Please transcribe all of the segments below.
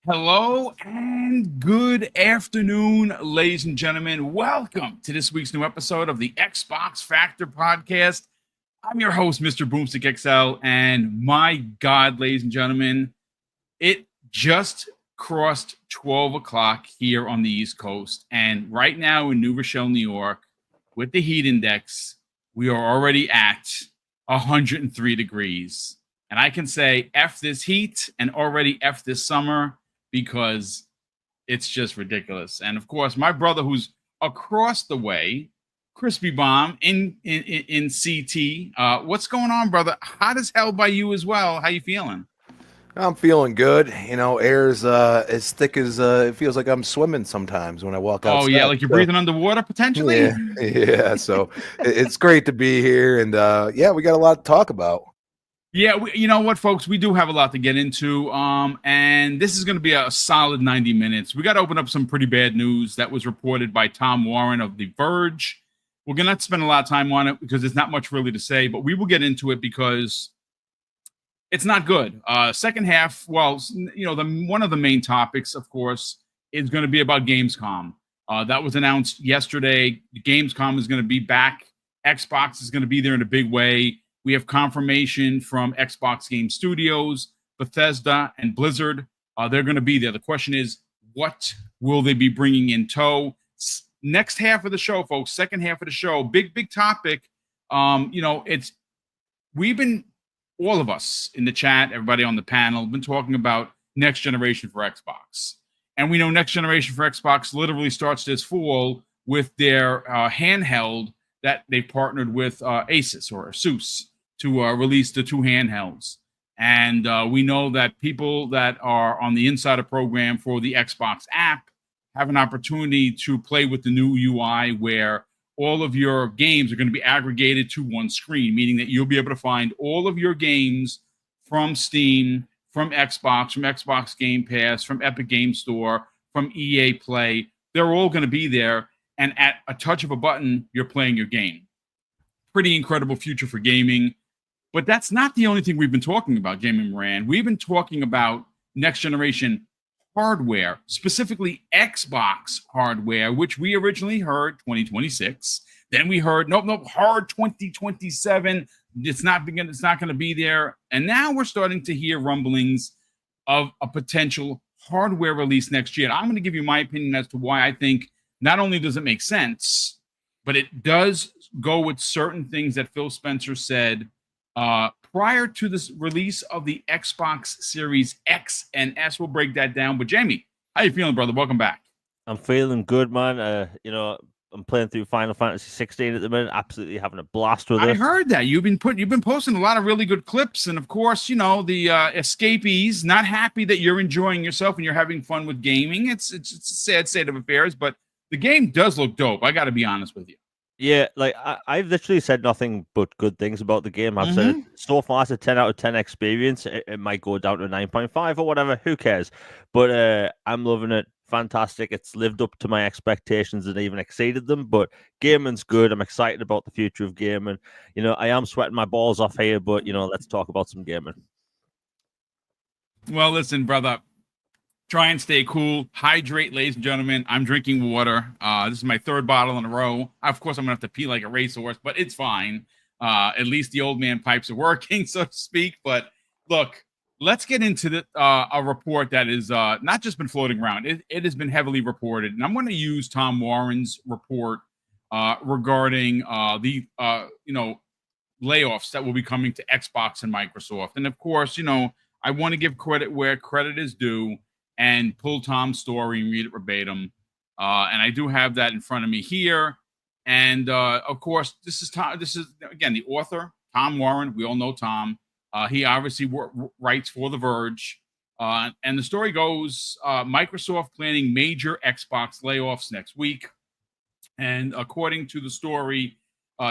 Hello and good afternoon, ladies and gentlemen. Welcome to this week's new episode of the Xbox Factor podcast. I'm your host, Mr. BoomStick XL, and my God, ladies and gentlemen, it just crossed 12 o'clock here on the East Coast, and right now in New Rochelle, New York, with the heat index, we are already at 103 degrees. And I can say F this heat and already F this summer because it's just ridiculous. And of course, my brother who's across the way, Crispy Bomb in CT. What's going on, brother? Hot as hell by you as well. How you feeling? I'm feeling good. Air's as thick as it feels like I'm swimming sometimes when I walk Oh yeah, outside. like you're So, breathing underwater potentially. yeah, yeah. So it's great to be here, and yeah, we got a lot to talk about. Yeah, you know what, folks? We do have a lot to get into, and this is going to be a solid 90 minutes. We got to open up some pretty bad news that was reported by Tom Warren of The Verge. We're going to not spend a lot of time on it because there's not much really to say, but we will get into it because it's not good. Second half, well, one of the main topics, of course, is going to be about Gamescom. That was announced yesterday. Gamescom is going to be back. Xbox is going to be there in a big way. We have confirmation from Xbox Game Studios, Bethesda, and Blizzard. They're going to be there. The question is, what will they be bringing in tow? Next half of the show, folks, second half of the show, big topic. It's we've been, all of us in the chat, everybody on the panel, been talking about next generation for Xbox. And we know next generation for Xbox literally starts this fall with their handheld that they partnered with Asus or Asus to release the two handhelds. And we know that people that are on the insider program for the Xbox app have an opportunity to play with the new UI where all of your games are going to be aggregated to one screen, meaning that you'll be able to find all of your games from Steam, from Xbox Game Pass, from Epic Game Store, from EA Play. They're all going to be there. And at a touch of a button, you're playing your game. Pretty incredible future for gaming. But that's not the only thing we've been talking about, Jamie Moran. We've been talking about next generation hardware, specifically Xbox hardware, which we originally heard 2026. Then we heard, nope, hard 2027. It's not going to be there. And now we're starting to hear rumblings of a potential hardware release next year. And I'm going to give you my opinion as to why I think not only does it make sense, but it does go with certain things that Phil Spencer said prior to this release of the Xbox Series X and S. We'll break that down. But Jamie, how you feeling, brother? Welcome back. I'm feeling good, man. I'm playing through Final Fantasy 16 at the minute. Absolutely having a blast with it. I heard that you've been posting a lot of really good clips, and of course, the escapees not happy that you're enjoying yourself and you're having fun with gaming. It's a sad state of affairs, but the game does look dope. I got to be honest with you. Yeah, like I've literally said nothing but good things about the game. I've said so far it's a 10 out of 10 experience. It might go down to 9.5 or whatever. Who cares? But I'm loving it. Fantastic. It's lived up to my expectations and even exceeded them. But gaming's good. I'm excited about the future of gaming. I am sweating my balls off here, but let's talk about some gaming. Well, listen, brother. Try and stay cool. Hydrate, ladies and gentlemen. I'm drinking water. This is my third bottle in a row. Of course, I'm going to have to pee like a racehorse, but it's fine. At least the old man pipes are working, so to speak. But look, let's get into a report that is not just been floating around. It has been heavily reported. And I'm going to use Tom Warren's report regarding the layoffs that will be coming to Xbox and Microsoft. And of course, I want to give credit where credit is due and pull Tom's story and read it verbatim. And I do have that in front of me here. And of course, this is Tom. This is, again, the author, Tom Warren. We all know Tom. He obviously writes for The Verge. And the story goes, Microsoft planning major Xbox layoffs next week. And according to the story,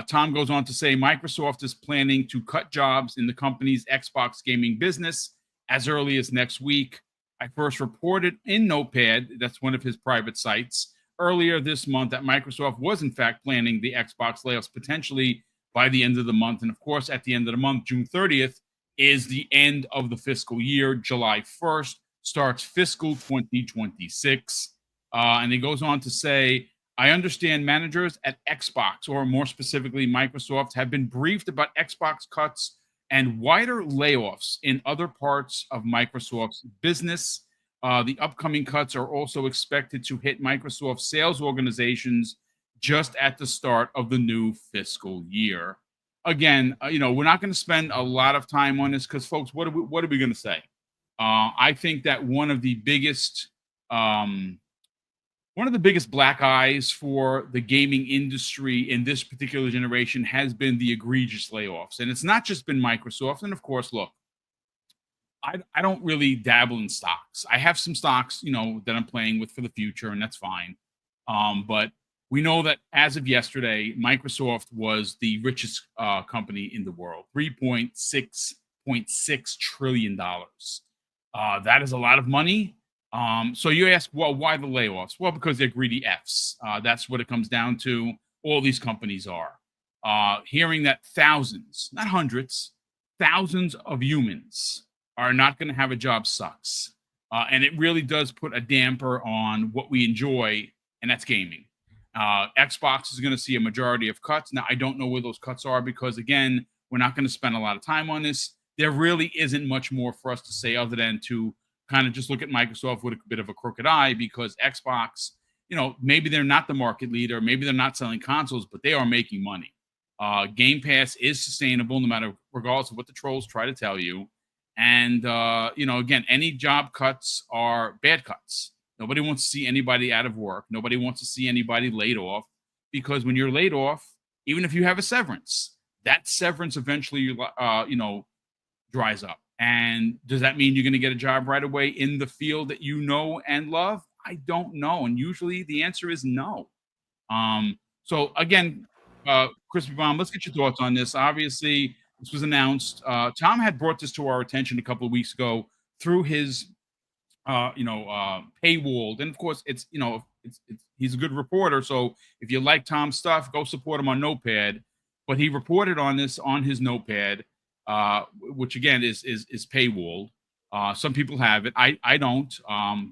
Tom goes on to say Microsoft is planning to cut jobs in the company's Xbox gaming business as early as next week. I first reported in Notepad, that's one of his private sites, earlier this month that Microsoft was in fact planning the Xbox layoffs potentially by the end of the month. And of course, at the end of the month, June 30th, is the end of the fiscal year, July 1st. starts fiscal 2026. And it goes on to say, I understand managers at Xbox, or more specifically Microsoft, have been briefed about Xbox cuts and wider layoffs in other parts of Microsoft's business. The upcoming cuts are also expected to hit Microsoft sales organizations just at the start of the new fiscal year. Again, we're not going to spend a lot of time on this because, folks, what are we going to say? I think that one of the biggest black eyes for the gaming industry in this particular generation has been the egregious layoffs. And it's not just been Microsoft. And of course, look, I don't really dabble in stocks. I have some stocks, that I'm playing with for the future, and that's fine. But we know that as of yesterday, Microsoft was the richest company in the world, $3.6 trillion. That is a lot of money. So you ask, well, why the layoffs? Well, because they're greedy Fs. That's what it comes down to. All these companies are. Hearing that thousands, not hundreds, thousands of humans are not going to have a job sucks. And it really does put a damper on what we enjoy, and that's gaming. Xbox is going to see a majority of cuts. Now, I don't know where those cuts are because, again, we're not going to spend a lot of time on this. There really isn't much more for us to say other than to kind of just look at Microsoft with a bit of a crooked eye because Xbox, maybe they're not the market leader, maybe they're not selling consoles, but they are making money. Game Pass is sustainable no matter, regardless of what the trolls try to tell you. And, again, any job cuts are bad cuts. Nobody wants to see anybody out of work. Nobody wants to see anybody laid off because when you're laid off, even if you have a severance, that severance eventually, dries up. And does that mean you're going to get a job right away in the field that you know and love? I don't know. And usually the answer is no. So again, Crispy Bomb, let's get your thoughts on this. Obviously, this was announced. Tom had brought this to our attention a couple of weeks ago through his paywalled. And of course, it's he's a good reporter. So if you like Tom's stuff, go support him on Notepad. But he reported on this on his Notepad, which again is paywalled. Some people have it. I don't.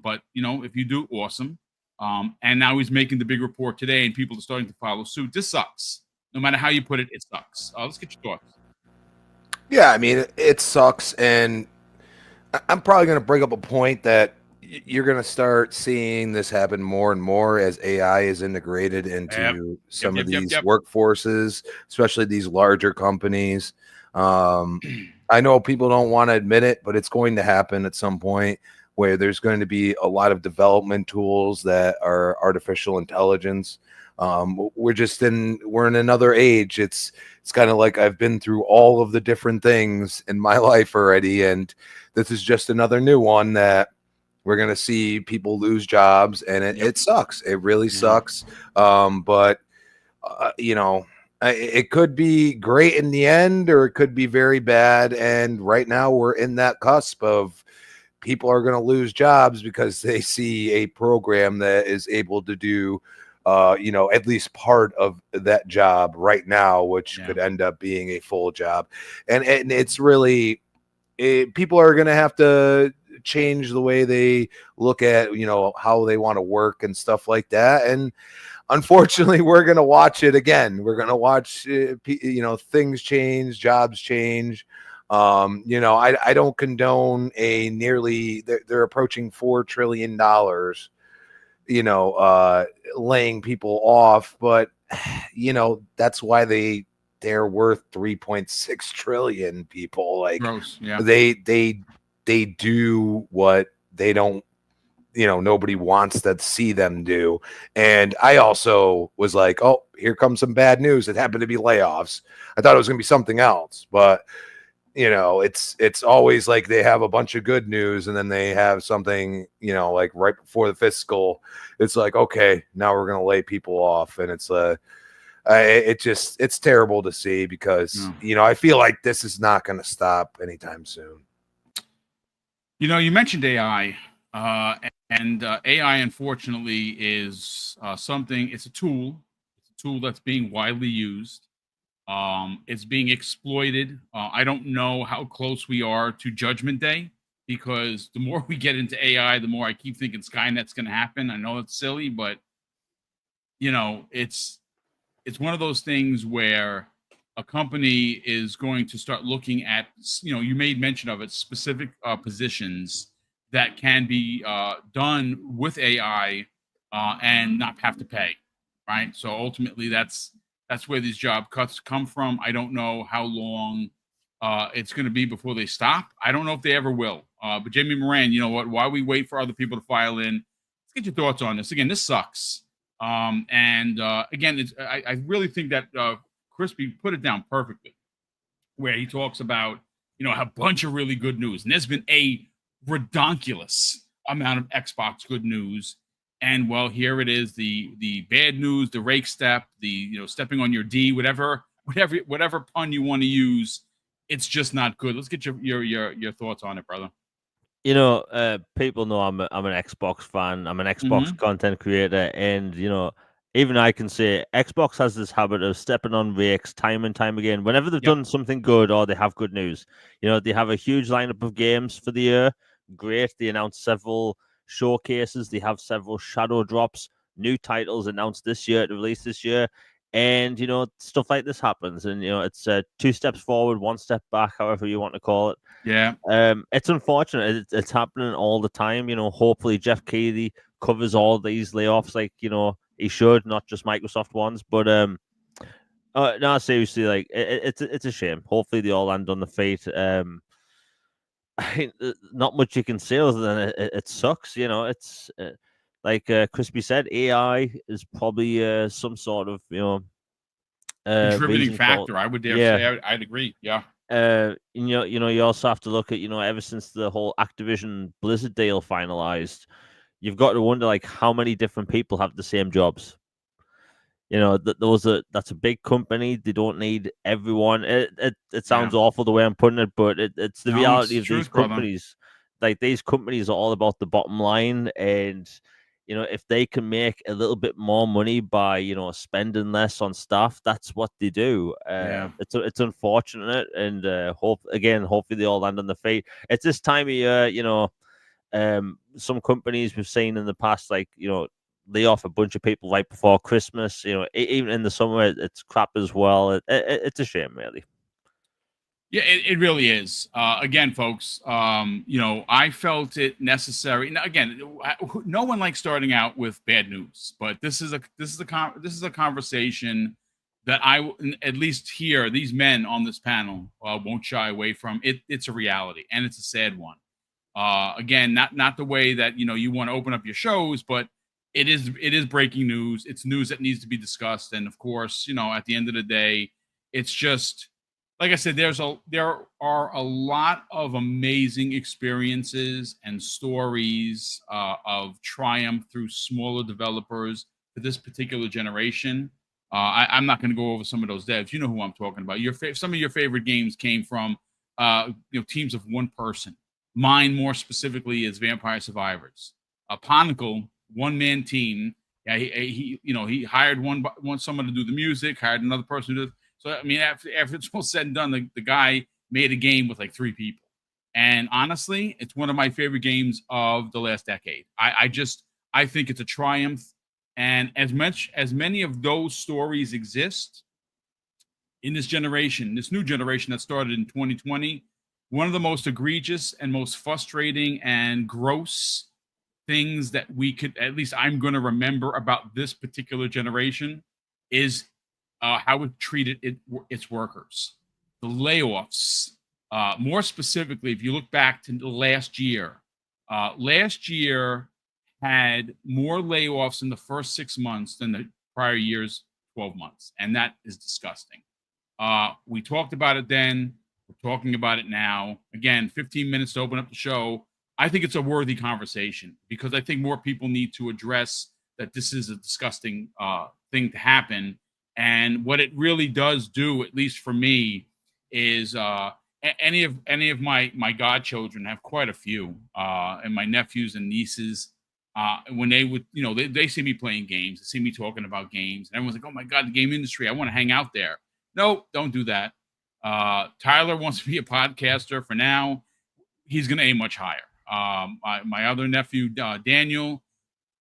But if you do, awesome. And now he's making the big report today, and people are starting to follow suit. This sucks. No matter how you put it, it sucks. Let's get your thoughts. Yeah, I mean, it sucks, and I'm probably going to bring up a point that you're going to start seeing this happen more and more as AI is integrated into some of these workforces, especially these larger companies. I know people don't want to admit it, but it's going to happen at some point where there's going to be a lot of development tools that are artificial intelligence. We're in another age. It's kind of like I've been through all of the different things in my life already, and this is just another new one that we're going to see people lose jobs, and it sucks. It really sucks. But it could be great in the end, or it could be very bad. And right now we're in that cusp of people are going to lose jobs because they see a program that is able to do at least part of that job right now, which could end up being a full job. And it's really, people are going to have to change the way they look at, how they want to work and stuff like that. And unfortunately, we're going to watch it again. We're going to watch, things change, jobs change. I don't condone they're approaching $4 trillion, laying people off, but that's why they're worth 3.6 trillion. People like gross. Yeah. They do what they don't, nobody wants to see them do. And I also was like, oh, here comes some bad news. It happened to be layoffs. I thought it was going to be something else, but it's always like they have a bunch of good news and then they have something, like right before the fiscal, it's like, okay, now we're going to lay people off. And it's it's terrible to see because, I feel like this is not going to stop anytime soon. You mentioned AI, and AI, unfortunately, is something. It's a tool. It's a tool that's being widely used. It's being exploited. I don't know how close we are to Judgment Day, because the more we get into AI, the more I keep thinking Skynet's going to happen. I know it's silly, but it's one of those things where a company is going to start looking at, you made mention of it, specific positions that can be done with AI and not have to pay, right? So ultimately, that's where these job cuts come from. I don't know how long it's going to be before they stop. I don't know if they ever will. But Jamie Moran, you know what? While we wait for other people to file in, let's get your thoughts on this. Again, this sucks. Again, I really think that Crispy put it down perfectly, where he talks about a bunch of really good news, and there's been a redonkulous amount of Xbox good news, and well, here it is, the bad news, the rake step, the stepping on your D, whatever pun you want to use, it's just not good. Let's get your thoughts on it, brother. People know I'm an Xbox fan. I'm an Xbox content creator, and even I can say Xbox has this habit of stepping on rakes time and time again. Whenever they've done something good or they have good news, they have a huge lineup of games for the year. Great. They announced several showcases. They have several shadow drops, new titles announced this year to release this year. And, stuff like this happens. And, it's 2 steps forward, 1 step back, however you want to call it. Yeah. It's unfortunate. It's happening all the time. Hopefully Jeff Keighley covers all these layoffs like, he should, not just Microsoft ones. But no, seriously, like it's a shame. Hopefully they all land on the feet. Not much you can say other than it sucks. It's like Crispy said, AI is probably some sort of contributing factor. I would dare say I'd agree. Yeah. You also have to look at ever since the whole Activision Blizzard deal finalized, you've got to wonder like how many different people have the same jobs. That's a big company. They don't need everyone. It sounds awful the way I'm putting it, but it's the reality of these companies. Brother. Like these companies are all about the bottom line, and if they can make a little bit more money by spending less on staff, that's what they do. It's unfortunate, and hopefully they all land on their feet. It's this time of year, some companies we've seen in the past, like lay off a bunch of people right before Christmas. Even in the summer, it's crap as well. It's a shame, really. Yeah, it really is. Again, folks, I felt it necessary. Now, again, no one likes starting out with bad news, but this is a conversation that I, at least here, these men on this panel won't shy away from. It's a reality, and it's a sad one. Again, not the way that you want to open up your shows, but it is breaking news. It's news that needs to be discussed, and of course, at the end of the day, it's just. Like I said, there are a lot of amazing experiences and stories of triumph through smaller developers for this particular generation. I'm not going to go over some of those devs. You know who I'm talking about. Some of your favorite games came from teams of one person. Mine, more specifically, is Vampire Survivors. Pinnacle, one-man team. Yeah, he hired someone to do the music, hired another person to do. So, I mean, after it's all said and done, the guy made a game with like 3 people. And honestly, it's one of my favorite games of the last decade. I think it's a triumph. And as many of those stories exist in this new generation that started in 2020, one of the most egregious and most frustrating and gross things that we could, at least I'm going to remember about this particular generation, is how it treated its workers. The layoffs, more specifically, if you look back to last year had more layoffs in the first 6 months than the prior year's 12 months. And that is disgusting. We talked about it then. We're talking about it now. Again, 15 minutes to open up the show. I think it's a worthy conversation because I think more people need to address that this is a disgusting thing to happen. And what it really does do, at least for me, is any of my godchildren have quite a few, and my nephews and nieces. When they would, they see me playing games, they see me talking about games, and everyone's like, "Oh my God, the game industry! I want to hang out there." No, don't do that. Tyler wants to be a podcaster for now. he's going to aim much higher. My other nephew, Daniel,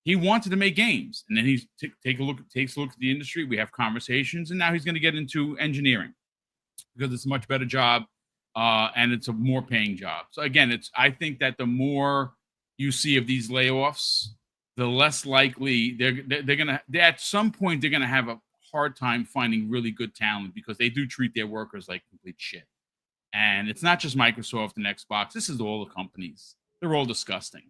he wanted to make games, and then he takes a look at the industry. We have conversations, and now he's going to get into engineering because it's a much better job, and it's a more paying job. So again, I think that the more you see of these layoffs, the less likely they're gonna at some point they're gonna have a hard time finding really good talent because they do treat their workers like complete shit. And it's not just Microsoft and Xbox. This is all the companies. They're all disgusting.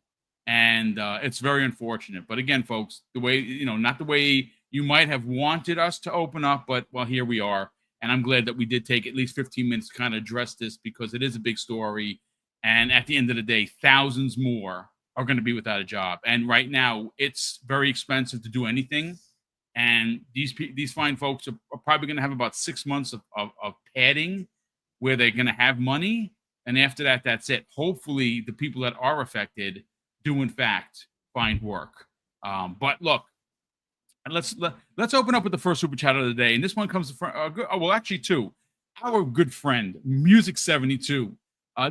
And it's very unfortunate. But again, folks, the way, not the way you might have wanted us to open up, but well, here we are. And I'm glad that we did take at least 15 minutes to kind of address this because it is a big story. And at the end of the day, thousands more are going to be without a job. And right now, it's very expensive to do anything. And these fine folks are probably going to have about 6 months of padding where they're going to have money. And after that, that's it. Hopefully, the people that are affected do, in fact, find work. But look, let's open up with the first super chat of the day. And this one comes from, well, actually, two. Our good friend, Music72.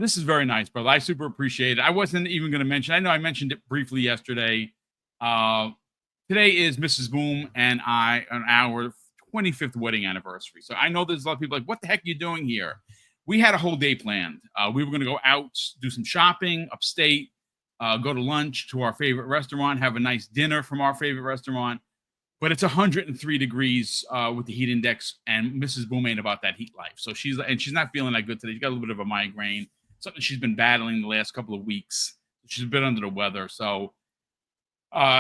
This is very nice, brother. I super appreciate it. I wasn't even going to mention. I know I mentioned it briefly yesterday. Today is Mrs. Boom and I on our 25th wedding anniversary. So I know there's a lot of people like, what the heck are you doing here? We had a whole day planned. We were going to go out, do some shopping upstate, go to lunch to our favorite restaurant, have a nice dinner from our favorite restaurant. But it's 103 degrees with the heat index, and Mrs. Boom ain't about that heat life. So she's not feeling that good today. She's got a little bit of a migraine, something she's been battling the last couple of weeks. She's a bit under the weather. So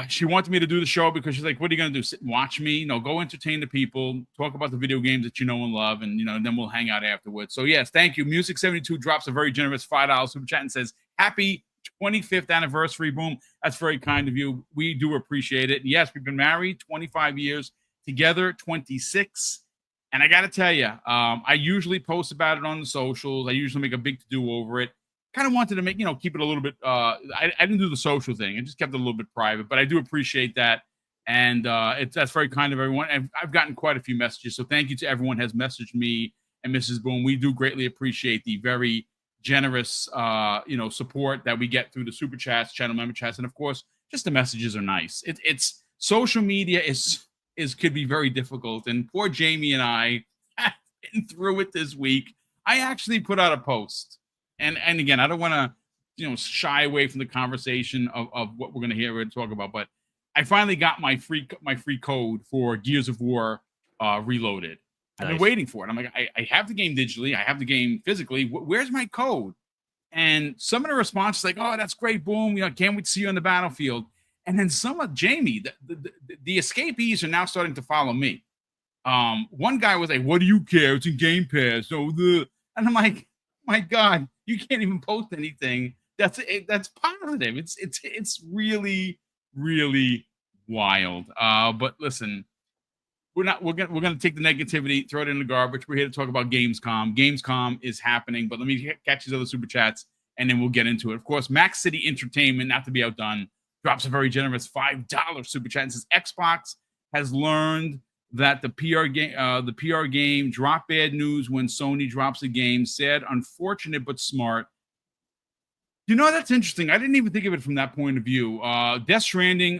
she wanted me to do the show because she's like, what are you going to do? Sit and watch me? Go entertain the people, talk about the video games that you know and love, and then we'll hang out afterwards. So yes, thank you. Music72 drops a very generous $5 super chat and says, happy 25th anniversary. Boom. That's very kind of you. We do appreciate it. And yes, we've been married 25 years, together 26. And I got to tell you, I usually post about it on the socials. I usually make a big to-do over it. Kind of wanted to make, keep it a little bit, I didn't do the social thing. I just kept it a little bit private, but I do appreciate that. And that's very kind of everyone. And I've gotten quite a few messages. So thank you to everyone who has messaged me and Mrs. Boom. We do greatly appreciate the very generous, support that we get through the super chats, channel member chats. And of course, just the messages are nice. It's social media could be very difficult. And poor Jamie and I have been through it this week. I actually put out a post. And again, I don't want to, shy away from the conversation of what we're going to hear and talk about. But I finally got my free code for Gears of War Reloaded. Nice. I've been waiting for it. I'm like, I have the game digitally. I have the game physically. Where's my code? And some of the responses like, oh, that's great. Boom. Can't wait to see you on the battlefield. And then some of Jamie, the escapees are now starting to follow me. One guy was like, what do you care? It's in Game Pass. And I'm like, my God, you can't even post anything. That's positive. It's really, really wild. But listen, we're gonna take the negativity, throw it in the garbage. We're here to talk about Gamescom. Gamescom is happening, but let me catch these other super chats and then we'll get into it. Of course, Max City Entertainment, not to be outdone, drops a very generous $5 super chat and says Xbox has learned that the PR game dropped bad news when Sony drops a game. Sad, unfortunate, but smart. That's interesting. I didn't even think of it from that point of view. Death Stranding,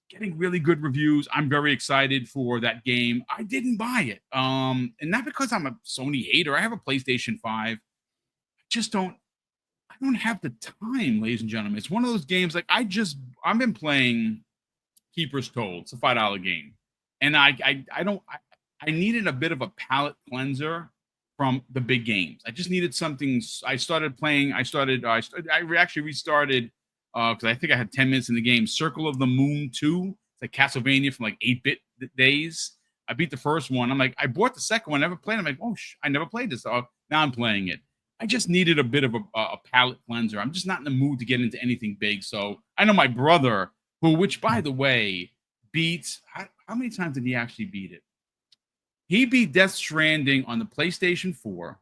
getting really good reviews. I'm very excited for that game. I didn't buy it. And not because I'm a Sony hater. I have a PlayStation 5. I don't have the time, ladies and gentlemen. It's one of those games like I've been playing Keeper's Toll. It's a $5 game. And I needed a bit of a palate cleanser from the big games. I just needed something. I actually restarted because I think I had 10 minutes in the game. Circle of the Moon 2. It's like Castlevania from like 8-bit days. I beat the first one. I'm like, I bought the second one. I never played it. I'm like, oh, I never played this. So now I'm playing it. I just needed a bit of a palate cleanser. I'm just not in the mood to get into anything big. So I know my brother, which by the way, beat, how many times did he actually beat it? He beat Death Stranding on the PlayStation 4,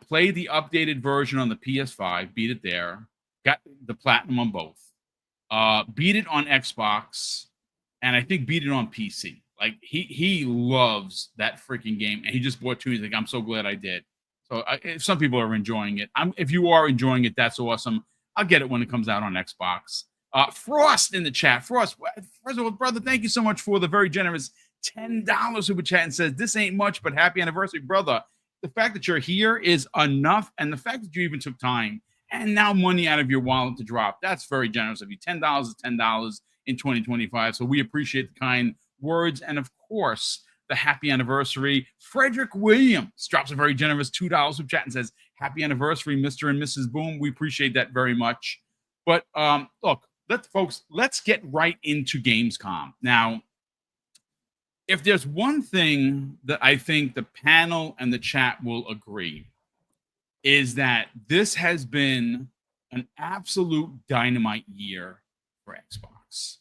played the updated version on the PS5, beat it there, got the platinum on both, beat it on Xbox, and I think beat it on PC. Like he loves that freaking game, and he just bought two. He's like, I'm so glad I did. So if some people are enjoying it, if you are enjoying it, that's awesome. I'll get it when it comes out on Xbox. Frost in the chat. Frost, first of all, brother, thank you so much for the very generous $10 super chat and says, this ain't much, but happy anniversary, brother. The fact that you're here is enough. And the fact that you even took time and now money out of your wallet to drop, that's very generous of you. $10 is $10 in 2025. So we appreciate the kind words. And of course, the happy anniversary. Frederick Williams drops a very generous $2 super chat and says, happy anniversary, Mr. and Mrs. Boom. We appreciate that very much. But look, let's get right into Gamescom. Now, if there's one thing that I think the panel and the chat will agree, is that this has been an absolute dynamite year for Xbox.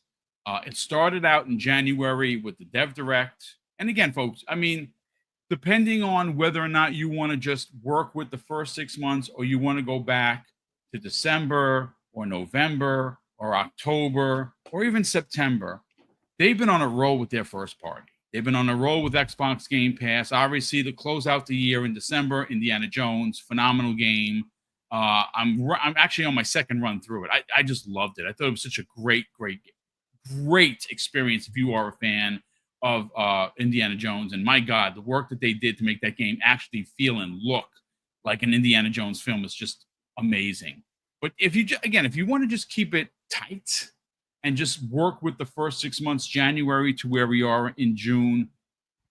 It started out in January with the Dev Direct. And again, folks, I mean, depending on whether or not you want to just work with the first 6 months or you want to go back to December or November or October or even September, they've been on a roll with their first party. They've been on a roll with Xbox Game Pass. Obviously, to close out the year in December, Indiana Jones, phenomenal game. I'm actually on my second run through it. I just loved it. I thought it was such a great experience if you are a fan of Indiana Jones. And my God, the work that they did to make that game actually feel and look like an Indiana Jones film is just amazing. But if you want to just keep it tight and just work with the first 6 months, January to where we are in June,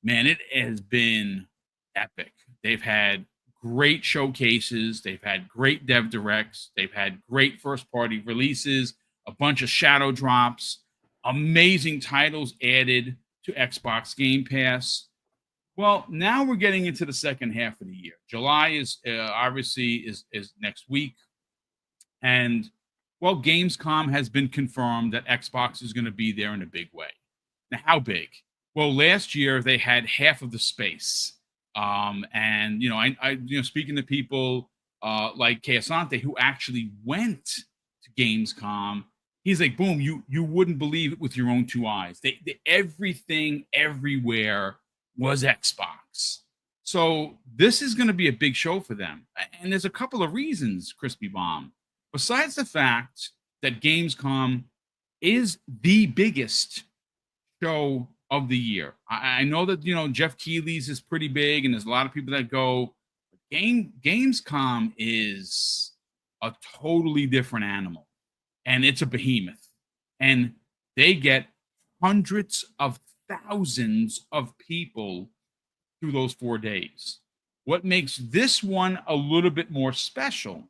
man, it has been epic. They've had great showcases. They've had great dev directs. They've had great first party releases, a bunch of shadow drops, amazing titles added to Xbox Game Pass. Well, now we're getting into the second half of the year. July is obviously is next week. And well, Gamescom has been confirmed that Xbox is going to be there in a big way. Now, how big? Well, last year they had half of the space. And I speaking to people like Keasante who actually went to Gamescom, he's like, boom, you wouldn't believe it with your own two eyes. They everything everywhere was Xbox. So this is going to be a big show for them. And there's a couple of reasons, Crispy Bomb. Besides the fact that Gamescom is the biggest show of the year. I know that, Jeff Keighley's is pretty big and there's a lot of people that go. Gamescom is a totally different animal. And it's a behemoth. And they get hundreds of thousands of people through those 4 days. What makes this one a little bit more special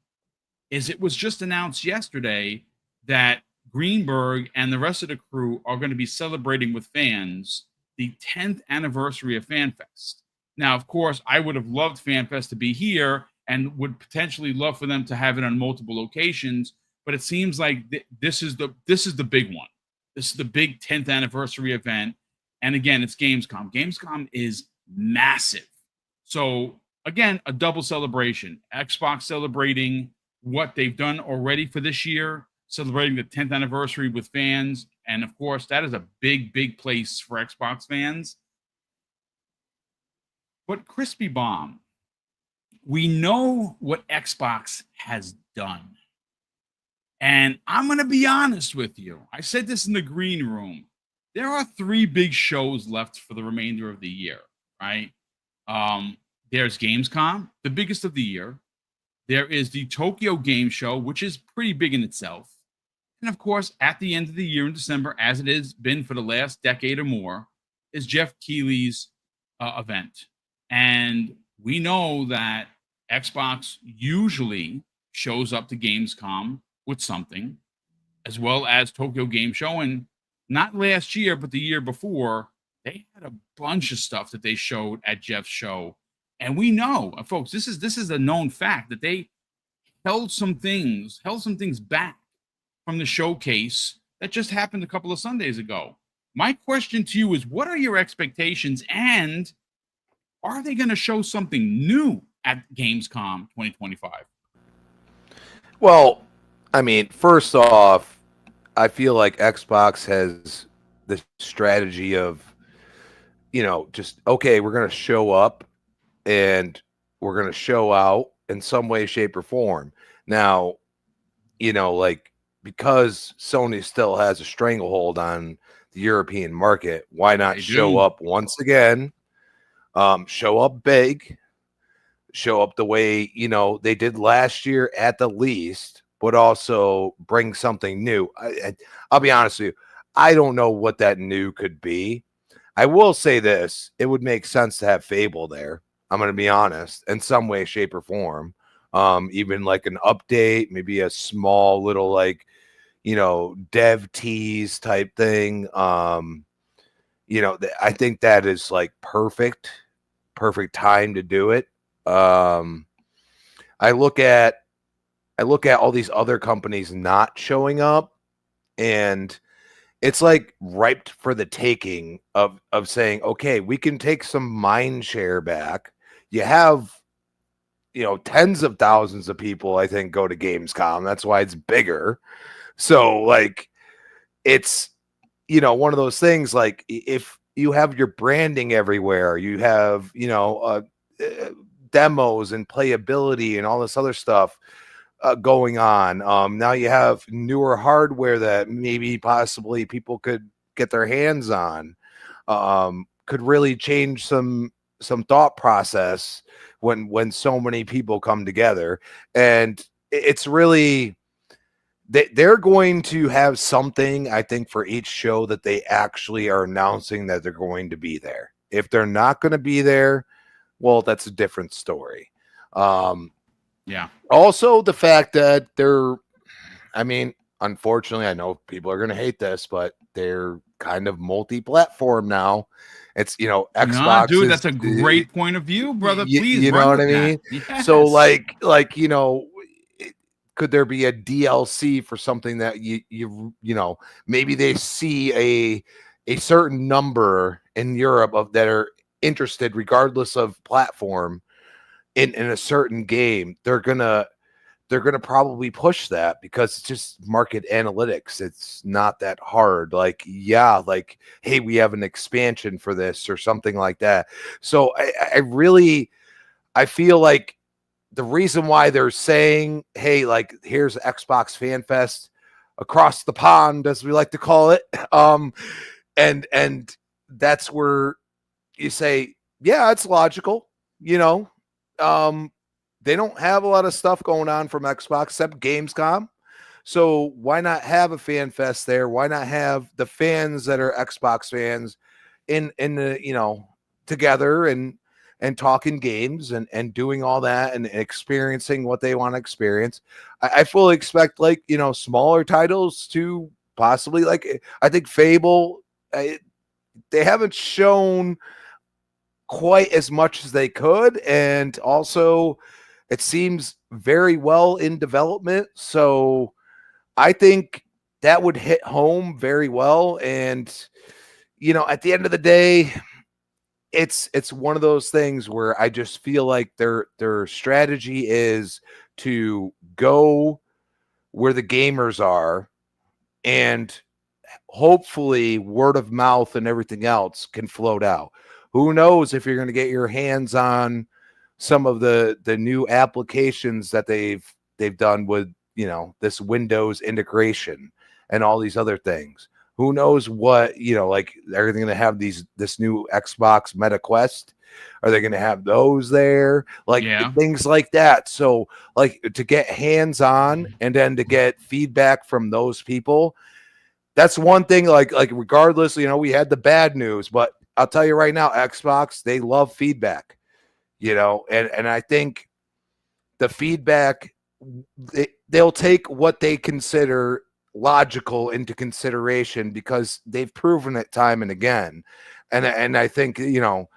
is it was just announced yesterday that Greenberg and the rest of the crew are going to be celebrating with fans the 10th anniversary of FanFest. Now, of course, I would have loved FanFest to be here and would potentially love for them to have it on multiple locations. But it seems like this is the big one. This is the big 10th anniversary event. And again, it's Gamescom. Gamescom is massive. So again, a double celebration. Xbox celebrating what they've done already for this year, celebrating the 10th anniversary with fans. And of course, that is a big, big place for Xbox fans. But Crispy Bomb, we know what Xbox has done. And I'm going to be honest with you. I said this in the green room. There are 3 big shows left for the remainder of the year, right? There's Gamescom, the biggest of the year. There is the Tokyo Game Show, which is pretty big in itself. And of course, at the end of the year in December, as it has been for the last decade or more, is Jeff Keighley's event. And we know that Xbox usually shows up to Gamescom with something, as well as Tokyo Game Show. And not last year, but the year before, they had a bunch of stuff that they showed at Jeff's show. And we know, folks, this is a known fact that they held some things back from the showcase that just happened a couple of Sundays ago. My question to you is, what are your expectations, and are they going to show something new at Gamescom 2025? Well, I mean, first off, I feel like Xbox has the strategy of, just, okay, we're going to show up and we're going to show out in some way, shape, or form. Now, like, because Sony still has a stranglehold on the European market, why not show up once again, show up big, show up the way, they did last year at the least, but also bring something new. I'll be honest with you. I don't know what that new could be. I will say this. It would make sense to have Fable there. I'm going to be honest, in some way, shape, or form. Even like an update, maybe a small little like, dev tease type thing. I think that is like perfect time to do it. I look at all these other companies not showing up, and it's like ripe for the taking of saying, okay, we can take some mind share back. You have, tens of thousands of people, I think, go to Gamescom. That's why it's bigger. So like, it's, one of those things, like if you have your branding everywhere, you have, demos and playability and all this other stuff going on. Now you have newer hardware that maybe possibly people could get their hands on, could really change some thought process when so many people come together. And it's really, they're going to have something, I think, for each show that they actually are announcing that they're going to be there. If they're not going to be there, well, that's a different story. Yeah. Also, the fact that unfortunately, I know people are going to hate this, but they're kind of multi-platform now. It's, Xbox. Nah, dude, that's a great point of view, brother. Please, you know what I mean? Yes. So, like, could there be a DLC for something that maybe they see a certain number in Europe of that are interested, regardless of platform, in a certain game? They're gonna probably push that because it's just market analytics. It's not that hard. Like, yeah, like, hey, we have an expansion for this or something like that. So I feel like the reason why they're saying, hey, like, here's Xbox Fan Fest across the pond, as we like to call it, and that's where you say, yeah, it's logical. They don't have a lot of stuff going on from Xbox except Gamescom. So why not have a fan fest there? Why not have the fans that are Xbox fans in the, together and talking games and doing all that and experiencing what they want to experience? I fully expect, like, smaller titles to possibly, like, I think Fable, they haven't shown quite as much as they could, and also it seems very well in development. So I think that would hit home very well. And at the end of the day, it's one of those things where I just feel like their strategy is to go where the gamers are, and hopefully word of mouth and everything else can float out. Who knows if you're going to get your hands on some of the new applications that they've done with, this Windows integration and all these other things. Who knows what, like, are they going to have this new Xbox Meta Quest? Are they going to have those there? Like, things like that. So, like, to get hands on and then to get feedback from those people, that's one thing. Like regardless, we had the bad news, but I'll tell you right now, Xbox, they love feedback, and I think the feedback, they'll take what they consider logical into consideration because they've proven it time and again. And I think, the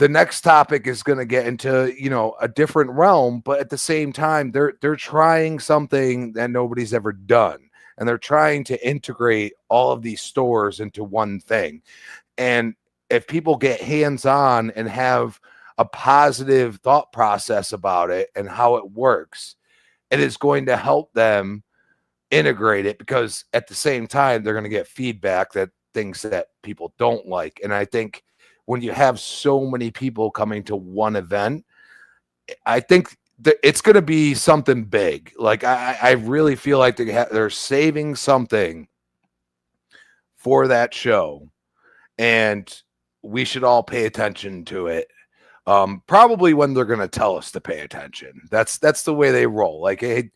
next topic is going to get into, a different realm, but at the same time, they're trying something that nobody's ever done. And they're trying to integrate all of these stores into one thing. And if people get hands-on and have a positive thought process about it and how it works, it is going to help them integrate it, because at the same time, they're going to get feedback that things that people don't like. And I think when you have so many people coming to one event, I think it's going to be something big. Like I really feel like they're saving something for that show, and we should all pay attention to it. Probably when they're going to tell us to pay attention. That's the way they roll. Like, hey,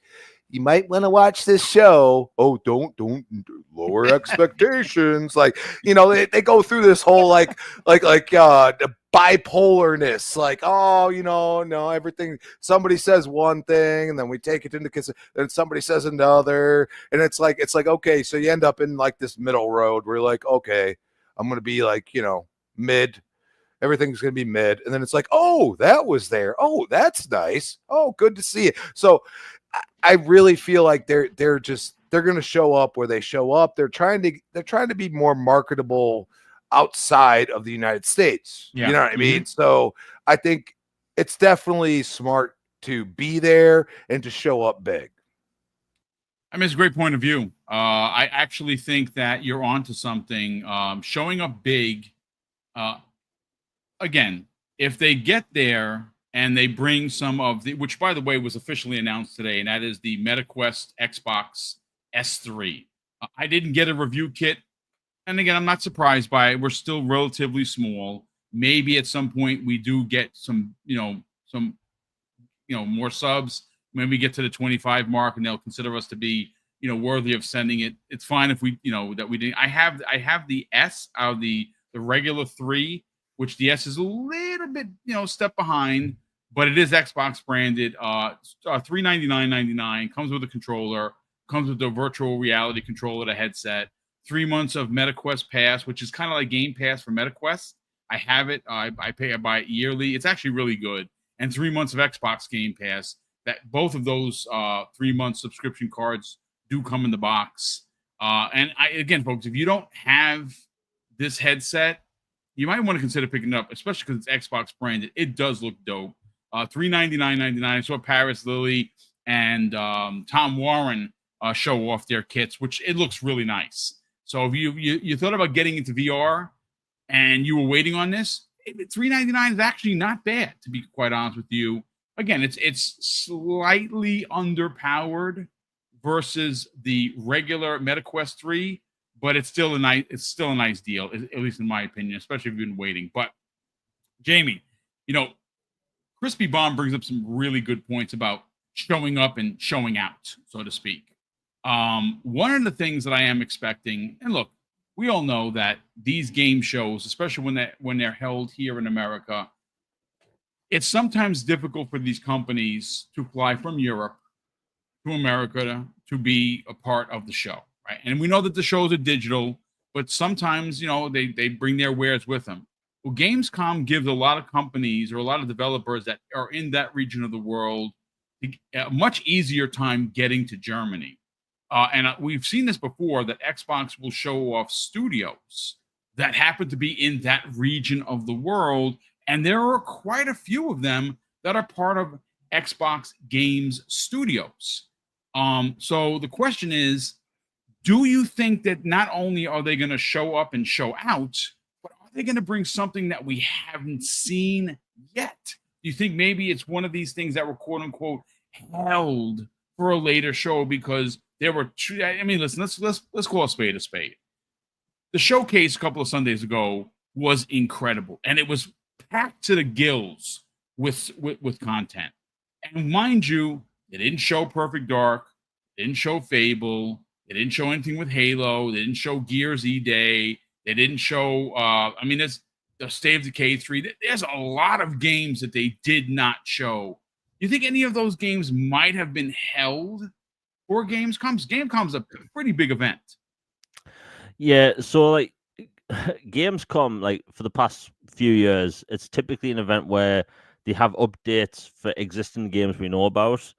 you might want to watch this show. Oh, don't lower expectations. Like, they go through this whole the bipolarness. Like, oh, no, everything. Somebody says one thing, and then we take it into consideration. Then somebody says another, and it's like okay. So you end up in like this middle road where you're like, okay, I'm gonna be like mid. Everything's going to be mid. And then it's like, oh, that was there. Oh, that's nice. Oh, good to see it. So I really feel like they're going to show up where they show up. They're trying to be more marketable outside of the United States. Yeah. You know what I mean? So I think it's definitely smart to be there and to show up big. I mean, it's a great point of view. I actually think that you're onto something. Showing up big, again, if they get there and they bring some of which by the way was officially announced today, and that is the MetaQuest Xbox S3. I didn't get a review kit, and again, I'm not surprised by it. We're still relatively small. Maybe at some point we do get some more subs. When we get to the 25 mark, and they'll consider us to be worthy of sending it. It's fine if we that we didn't. I have the S out of the regular 3. Which the S is a little bit, step behind, but it is Xbox branded. $399.99 comes with a controller, comes with the virtual reality controller, the headset. 3 months of MetaQuest Pass, which is kind of like Game Pass for MetaQuest. I have it. I buy it yearly. It's actually really good. And 3 months of Xbox Game Pass. That both of those 3 month subscription cards do come in the box. And again, folks, if you don't have this headset, you might want to consider picking it up, especially because it's Xbox branded. It does look dope. $399.99. I saw Paris Lily and Tom Warren show off their kits, which it looks really nice. So if you thought about getting into VR and you were waiting on this, $399 is actually not bad, to be quite honest with you. Again, it's slightly underpowered versus the regular MetaQuest 3. But it's still a nice deal, at least in my opinion, especially if you've been waiting. But Jamie, Crispy Bomb brings up some really good points about showing up and showing out, so to speak. One of the things that I am expecting, and look, we all know that these game shows, especially when they're held here in America, it's sometimes difficult for these companies to fly from Europe to America to be a part of the show. Right. And we know that the shows are digital, but sometimes, they bring their wares with them. Well, Gamescom gives a lot of companies or a lot of developers that are in that region of the world a much easier time getting to Germany. And we've seen this before, that Xbox will show off studios that happen to be in that region of the world. And there are quite a few of them that are part of Xbox Games Studios. So the question is, do you think that not only are they going to show up and show out, but are they going to bring something that we haven't seen yet? Do you think maybe it's one of these things that were quote unquote held for a later show because there were two? I mean, listen, let's call a spade a spade. The showcase a couple of Sundays ago was incredible, and it was packed to the gills with content. And mind you, they didn't show Perfect Dark, they didn't show Fable. They didn't show anything with Halo. They didn't show Gears E-Day. They didn't show, there's the State of Decay 3. There's a lot of games that they did not show. You think any of those games might have been held for Gamescom? Gamescom's a pretty big event. Yeah, so Gamescom, for the past few years, it's typically an event where they have updates for existing games we know about.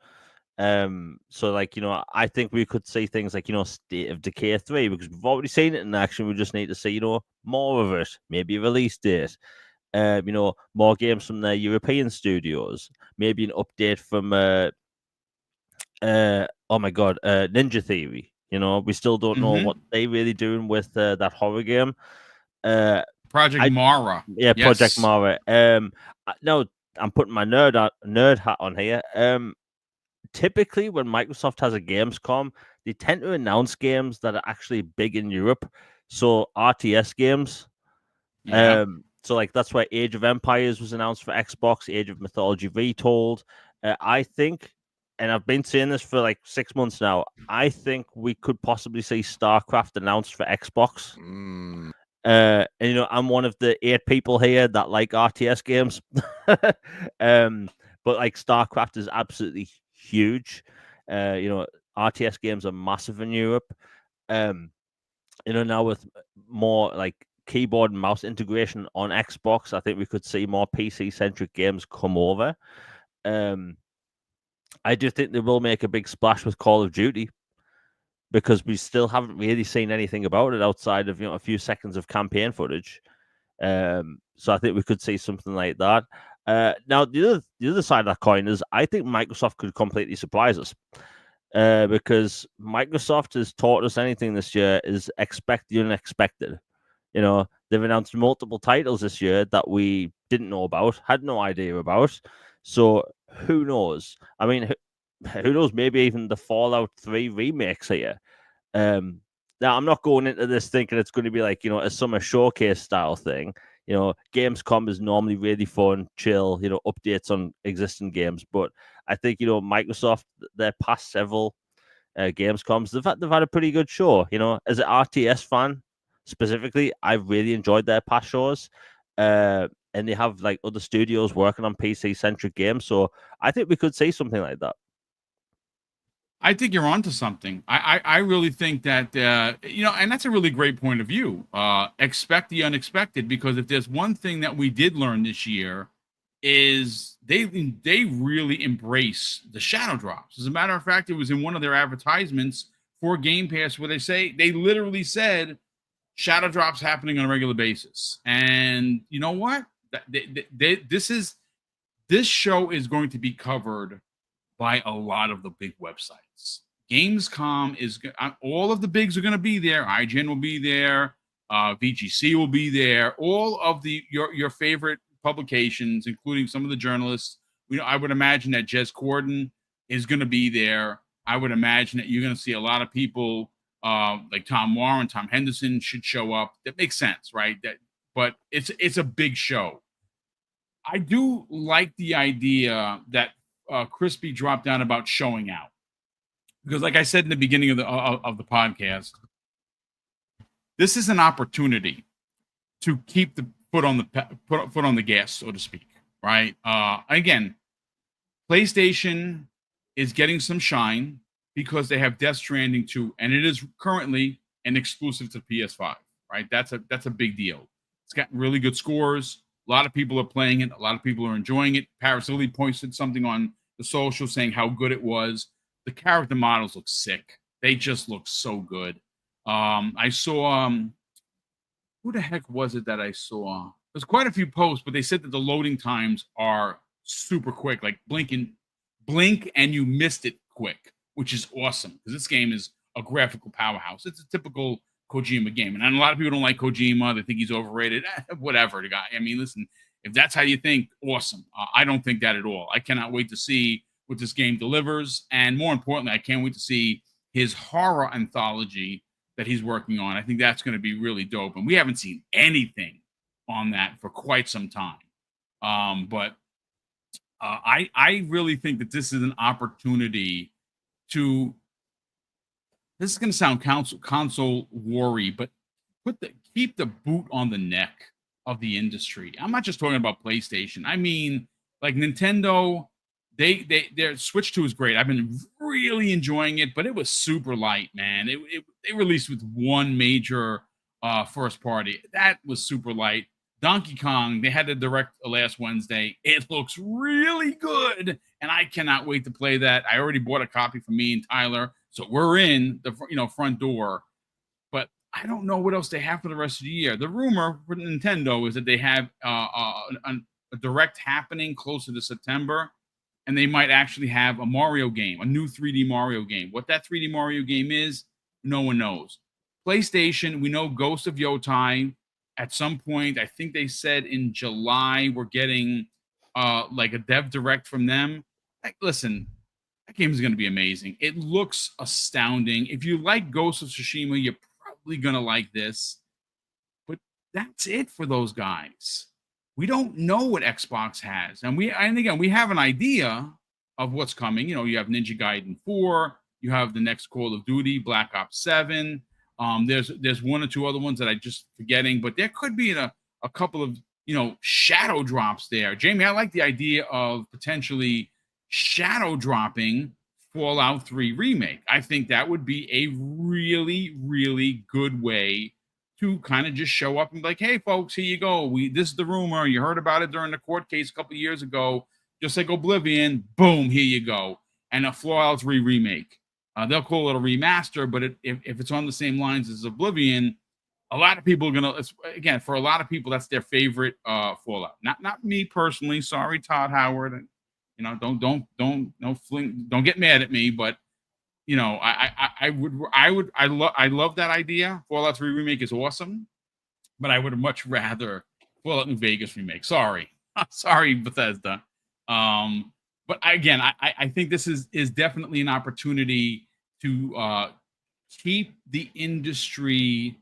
So I think we could see things like, State of Decay 3, because we've already seen it in action. We just need to see, more of it, maybe a release date, more games from their European studios, maybe an update from, Ninja Theory. We still don't know what they're really doing with that horror game. Project Mara. Yeah, Project Mara. No, I'm putting my nerd hat on here. Typically, when Microsoft has a Gamescom, they tend to announce games that are actually big in Europe. So RTS games. Yeah. So like that's why Age of Empires was announced for Xbox, Age of Mythology Retold. I think, and I've been saying this for like 6 months now, I think we could possibly see StarCraft announced for Xbox. And I'm one of the 8 people here that like RTS games. But like StarCraft is absolutely huge. RTS games are massive in Europe. Now with more like keyboard and mouse integration on Xbox, I think we could see more PC centric games come over. I do think they will make a big splash with Call of Duty, because we still haven't really seen anything about it outside of a few seconds of campaign footage. So I think we could see something like that. Now the other side of that coin is I think Microsoft could completely surprise us, because Microsoft has taught us anything this year is expect the unexpected. They've announced multiple titles this year that we didn't know about, had no idea about. So who knows? I mean, who knows? Maybe even the Fallout 3 remakes here. Now, I'm not going into this thinking it's going to be like, a summer showcase style thing. Gamescom is normally really fun, chill, updates on existing games. But I think, Microsoft, their past several Gamescoms, they've had a pretty good show. As an RTS fan specifically, I've really enjoyed their past shows. And they have like other studios working on PC centric games. So I think we could see something like that. I think you're onto something. I really think that and that's a really great point of view. Expect the unexpected, because if there's one thing that we did learn this year, is they really embrace the shadow drops. As a matter of fact, it was in one of their advertisements for Game Pass where they literally said shadow drops happening on a regular basis. And you know what? This show is going to be covered by a lot of the big websites. Gamescom is all of the bigs are going to be there. IGN will be there. VGC will be there. All of your favorite publications, including some of the journalists. I would imagine that Jez Corden is going to be there. I would imagine that you're going to see a lot of people like Tom Warren, Tom Henderson should show up. That makes sense, right? But it's a big show. I do like the idea that Crispy dropped down about showing out, because, like I said in the beginning of the podcast, this is an opportunity to keep the foot on the gas, so to speak. Right? Again, PlayStation is getting some shine because they have Death Stranding 2, and it is currently an exclusive to PS5. Right? That's a big deal. It's got really good scores. A lot of people are playing it. A lot of people are enjoying it. Paris Lily posted something on the social saying how good it was. The character models look sick. They just look so good. I saw who the heck was it that I saw? There's quite a few posts, but they said that the loading times are super quick, like blink and you missed it quick, which is awesome because this game is a graphical powerhouse. It's a typical Kojima game, and a lot of people don't like Kojima. They think he's overrated. Whatever, the guy. I mean, listen, if that's how you think, awesome. I don't think that at all. I cannot wait to see what this game delivers, and more importantly, I can't wait to see his horror anthology that he's working on. I think that's going to be really dope, and we haven't seen anything on that for quite some time. But I really think that this is an opportunity to. This is going to sound console worry, but keep the boot on the neck of the industry. I'm not just talking about PlayStation. I mean, like Nintendo, their Switch 2 is great. I've been really enjoying it, but it was super light, man. They released with one major first party. That was super light. Donkey Kong, they had the direct last Wednesday. It looks really good, and I cannot wait to play that. I already bought a copy for me and Tyler, so we're in the front door. But I don't know what else they have for the rest of the year. The rumor for Nintendo is that they have a direct happening closer to September, and they might actually have a Mario game, a new 3D Mario game. What that 3D Mario game is, no one knows. PlayStation, we know Ghost of Yotai. At some point, I think they said in July, we're getting like a dev direct from them, like, listen, that game is going to be amazing. It looks astounding. If you like Ghost of Tsushima, you're probably going to like this. But that's it for those guys. We don't know what Xbox has. And again, we have an idea of what's coming. You know, you have Ninja Gaiden 4, you have the next Call of Duty, Black Ops 7. There's one or two other ones that I just forgetting, but there could be a couple of, you know, shadow drops there. Jamie, I like the idea of potentially shadow dropping Fallout 3 remake. I think that would be a really, really good way to kind of just show up and be like, hey folks, here you go. This is the rumor. You heard about it during the court case a couple of years ago. Just like Oblivion, boom, here you go. And a Fallout 3 remake. They'll call it a remaster, but if it's on the same lines as Oblivion, a lot of people are gonna, again, for a lot of people, that's their favorite Fallout. Not me personally. Sorry, Todd Howard. You know, don't get mad at me, but you know, I love that idea. Fallout 3 remake is awesome, but I would much rather Fallout New Vegas remake. Sorry, sorry, Bethesda. But again, I think this is definitely an opportunity to keep the industry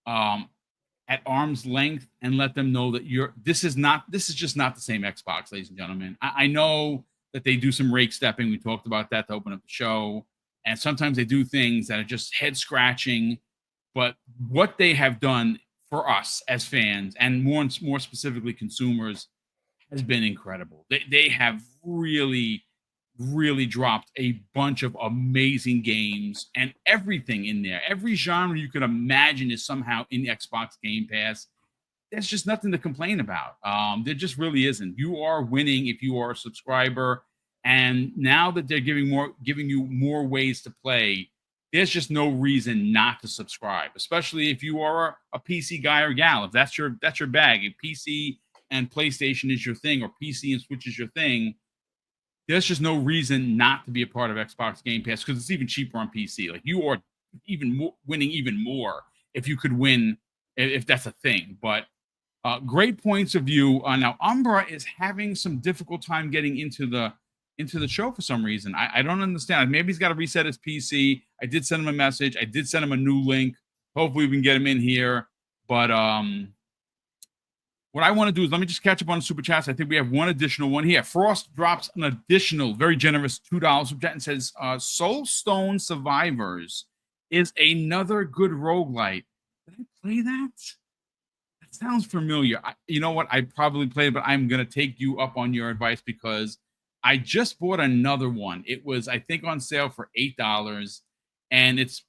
at arm's length and let them know that this is just not the same Xbox, ladies and gentlemen. I know that they do some rake stepping. We talked about that to open up the show. And sometimes they do things that are just head scratching. But what they have done for us as fans and more specifically consumers has been incredible. They have really, really dropped a bunch of amazing games and everything in there. Every genre you could imagine is somehow in Xbox Game Pass. There's just nothing to complain about. There just really isn't. You are winning if you are a subscriber. And now that they're giving you more ways to play, there's just no reason not to subscribe, especially if you are a PC guy or gal. If that's your bag, if PC and PlayStation is your thing, or PC and Switch is your thing, there's just no reason not to be a part of Xbox Game Pass because it's even cheaper on PC. Like, you are winning even more if you could win, if that's a thing. But great points of view. Now, Umbra is having some difficult time getting into the show for some reason. I don't understand. Maybe he's got to reset his PC. I did send him a message. I did send him a new link. Hopefully we can get him in here. But what I want to do is let me just catch up on the super chats. I think we have one additional one here. Frost drops an additional, very generous $2 super chat and says, Soulstone Survivors is another good roguelite. Did I play that? That sounds familiar. You know what? I probably played, but I'm going to take you up on your advice because I just bought another one. It was, I think, on sale for $8, and it's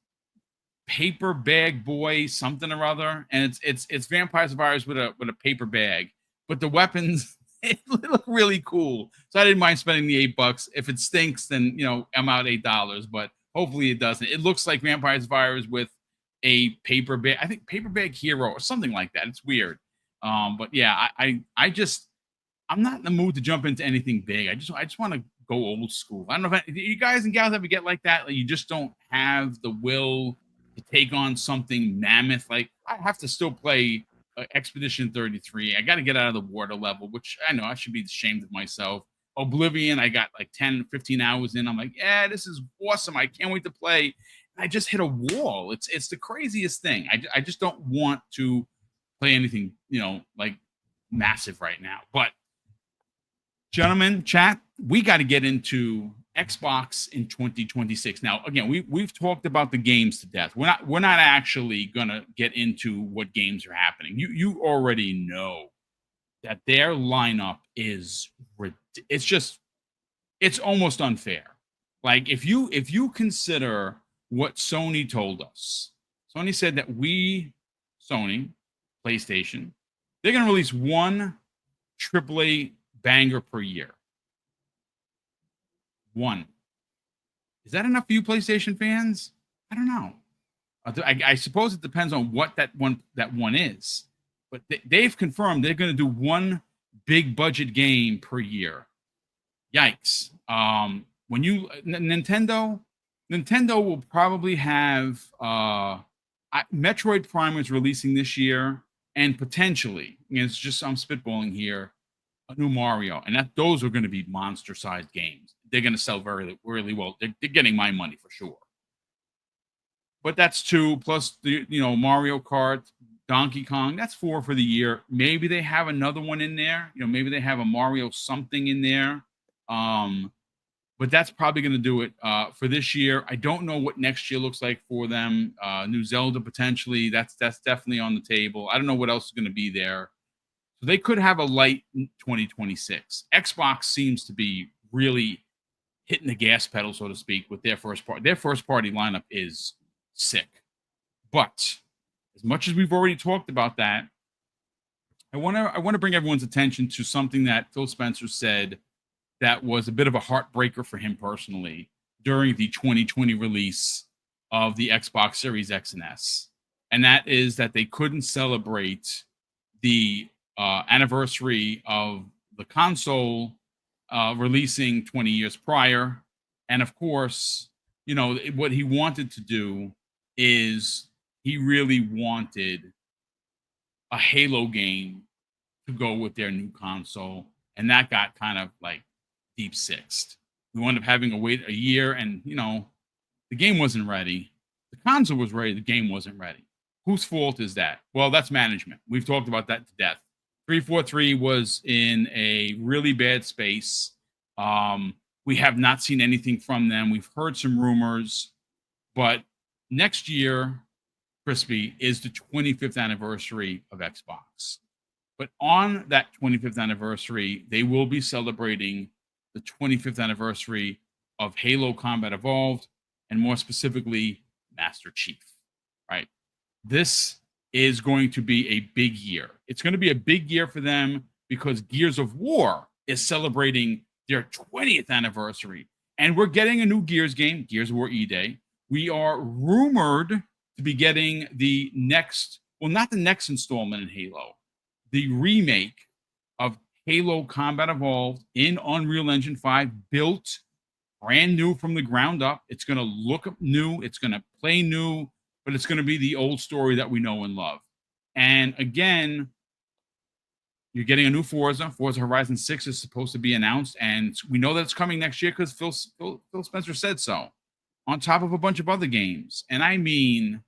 Paper Bag Boy something or other, and it's Vampire Survivors with a paper bag, but the weapons it look really cool. So I didn't mind spending the $8. If it stinks, then you know I'm out $8. But hopefully it doesn't. It looks like Vampire Survivors with a paper bag. I think Paper Bag Hero or something like that. It's weird. But yeah, I'm not in the mood to jump into anything big. I just want to go old school. I don't know if you guys and gals ever get like that. Like, you just don't have the will to take on something mammoth. Like, I have to still play Expedition 33. I got to get out of the water level, which I know I should be ashamed of myself. Oblivion, I got like 10, 15 hours in. I'm like, yeah, this is awesome. I can't wait to play. I just hit a wall. It's the craziest thing. I just don't want to play anything, you know, like massive right now. But gentlemen, chat, we got to get into Xbox in 2026. Now, again, we've talked about the games to death. We're not actually gonna get into what games are happening. You already know that their lineup is it's almost unfair. Like, if you consider what Sony told us, Sony said that Sony, PlayStation, they're gonna release one AAA banger per year. One. Is that enough for you PlayStation fans? I don't know. I suppose it depends on what that one is. But they've confirmed they're going to do one big budget game per year. Yikes. When Nintendo will probably have Metroid Prime is releasing this year, and potentially, it's just, I'm spitballing here, a new Mario, and those are going to be monster-sized games. They're going to sell very, really well. They're getting my money for sure. But that's 2 plus the Mario Kart, Donkey Kong. That's 4 for the year. Maybe they have another one in there. Maybe they have a Mario something in there. But that's probably going to do it for this year. I don't know what next year looks like for them. New Zelda potentially. That's definitely on the table. I don't know what else is going to be there. So they could have a light 2026. Xbox seems to be really hitting the gas pedal, so to speak, with their first party. Their first party lineup is sick. But as much as we've already talked about that, I want to bring everyone's attention to something that Phil Spencer said that was a bit of a heartbreaker for him personally during the 2020 release of the Xbox Series X and S. And that is that they couldn't celebrate the anniversary of the console releasing 20 years prior. And of course, what he wanted to do is he really wanted a Halo game to go with their new console. And that got kind of like deep sixed. We wound up having to wait a year, and the game wasn't ready. The console was ready, the game wasn't ready. Whose fault is that? Well, that's management. We've talked about that to death. 343 was in a really bad space. We have not seen anything from them. We've heard some rumors, but next year, Crispy, is the 25th anniversary of Xbox. But on that 25th anniversary, they will be celebrating the 25th anniversary of Halo Combat Evolved, and more specifically, Master Chief, right? This is going to be a big year. It's going to be a big year for them because Gears of War is celebrating their 20th anniversary. And we're getting a new Gears game, Gears of War E-Day. We are rumored to be getting the next, well, not the next installment in Halo, the remake of Halo Combat Evolved in Unreal Engine 5, built brand new from the ground up. It's going to look new. It's going to play new, but it's going to be the old story that we know and love. And again, you're getting a new Forza. Forza Horizon 6 is supposed to be announced, and we know that it's coming next year because Phil Spencer said so, on top of a bunch of other games. And I mean,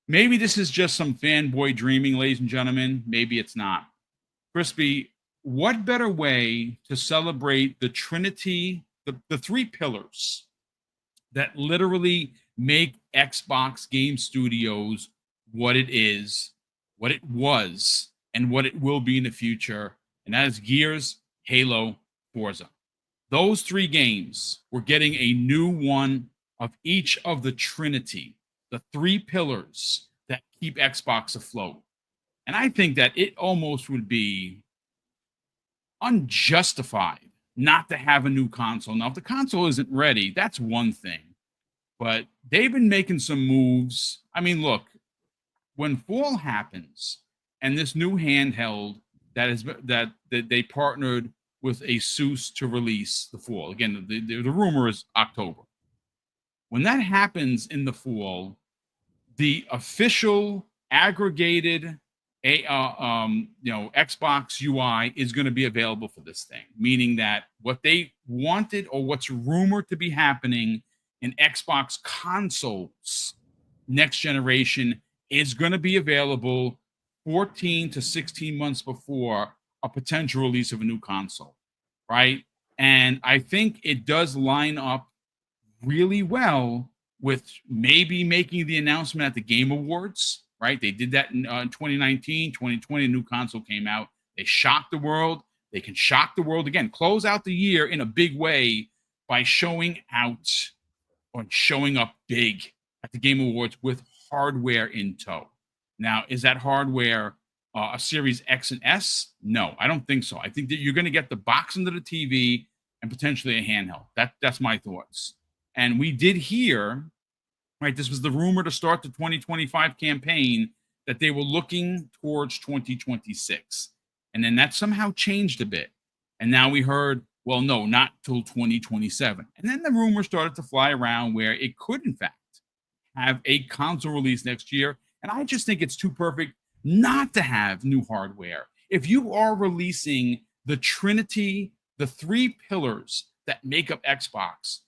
maybe this is just some fanboy dreaming, ladies and gentlemen. Maybe it's not. Crispy, what better way to celebrate the Trinity, the 3 pillars that literally make Xbox Game Studios what it is, what it was, and what it will be in the future, and that is Gears, Halo, Forza. Those 3 games, we're getting a new one of each of the Trinity, the 3 pillars that keep Xbox afloat. And I think that it almost would be unjustified not to have a new console. Now, if the console isn't ready, that's one thing. But they've been making some moves. I mean, look, when fall happens and this new handheld that they partnered with Asus to release the fall. Again, the rumor is October. When that happens in the fall, the official aggregated Xbox UI is going to be available for this thing, meaning that what they wanted or what's rumored to be happening in Xbox consoles next generation is going to be available 14 to 16 months before a potential release of a new console, right? And I think it does line up really well with maybe making the announcement at the Game Awards, right? They did that in 2019, 2020, a new console came out. They shocked the world. They can shock the world again, close out the year in a big way by showing out or showing up big at the Game Awards with hardware in tow. Now, is that hardware a Series X and S? No, I don't think so. I think that you're going to get the box under the TV and potentially a handheld. That's my thoughts. And we did hear, right, this was the rumor to start the 2025 campaign, that they were looking towards 2026. And then that somehow changed a bit. And now we heard, well, no, not till 2027. And then the rumor started to fly around where it could, in fact, have a console release next year. And I just think it's too perfect not to have new hardware. If you are releasing the trinity, the three pillars that make up Xbox,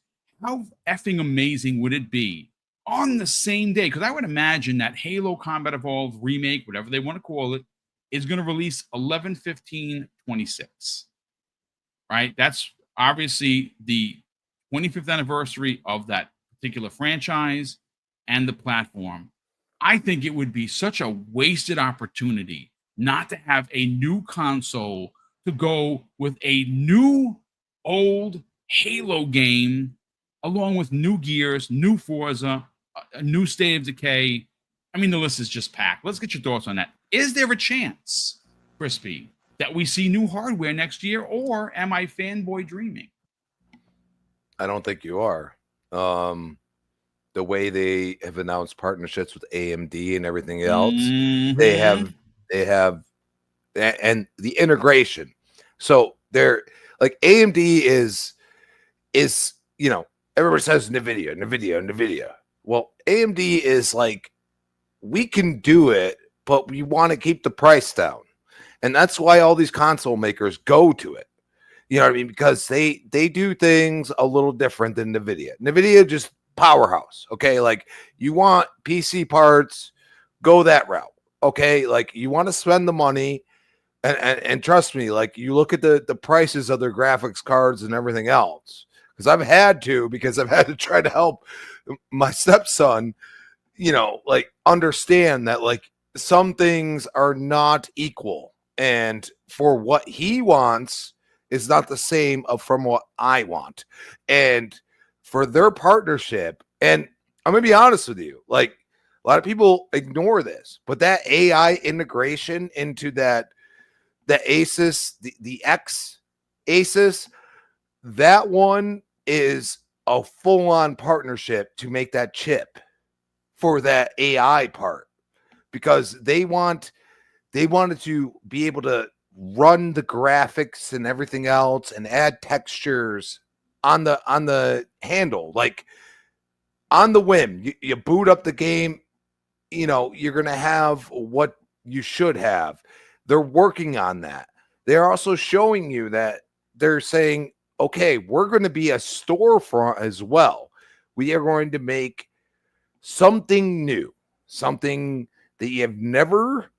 how effing amazing would it be on the same day? Because I would imagine that Halo Combat Evolved remake, whatever they want to call it, is going to release 11/15/26. Right? That's obviously the 25th anniversary of that particular franchise and the platform. I think it would be such a wasted opportunity not to have a new console to go with a new old Halo game, along with new Gears, new Forza, a new State of Decay. I mean, the list is just packed. Let's get your thoughts on that. Is there a chance, Crispy, that we see new hardware next year, or am I fanboy dreaming? I don't think you are. The way they have announced partnerships with AMD and everything else, they have, and the integration. So they're like, AMD is everybody says NVIDIA. Well, AMD is like, we can do it, but we want to keep the price down. And that's why all these console makers go to it. You know what I mean? Because they do things a little different than NVIDIA. NVIDIA just powerhouse. Okay. Like, you want PC parts, go that route. Okay. Like, you want to spend the money, and trust me, like, you look at the prices of their graphics cards and everything else. Because I've had to try to help my stepson, like, understand that, like, some things are not equal. And for what he wants is not the same from what I want. And for their partnership, and I'm going to be honest with you, like, a lot of people ignore this, but that AI integration into the Asus, the X Asus, that one is a full-on partnership to make that chip for that AI part, because they wanted to be able to run the graphics and everything else and add textures on the handle, like, on the whim. You boot up the game, you're going to have what you should have. They're working on that. They're also showing you that they're saying, okay, we're going to be a storefront as well. We are going to make something new, something that you have never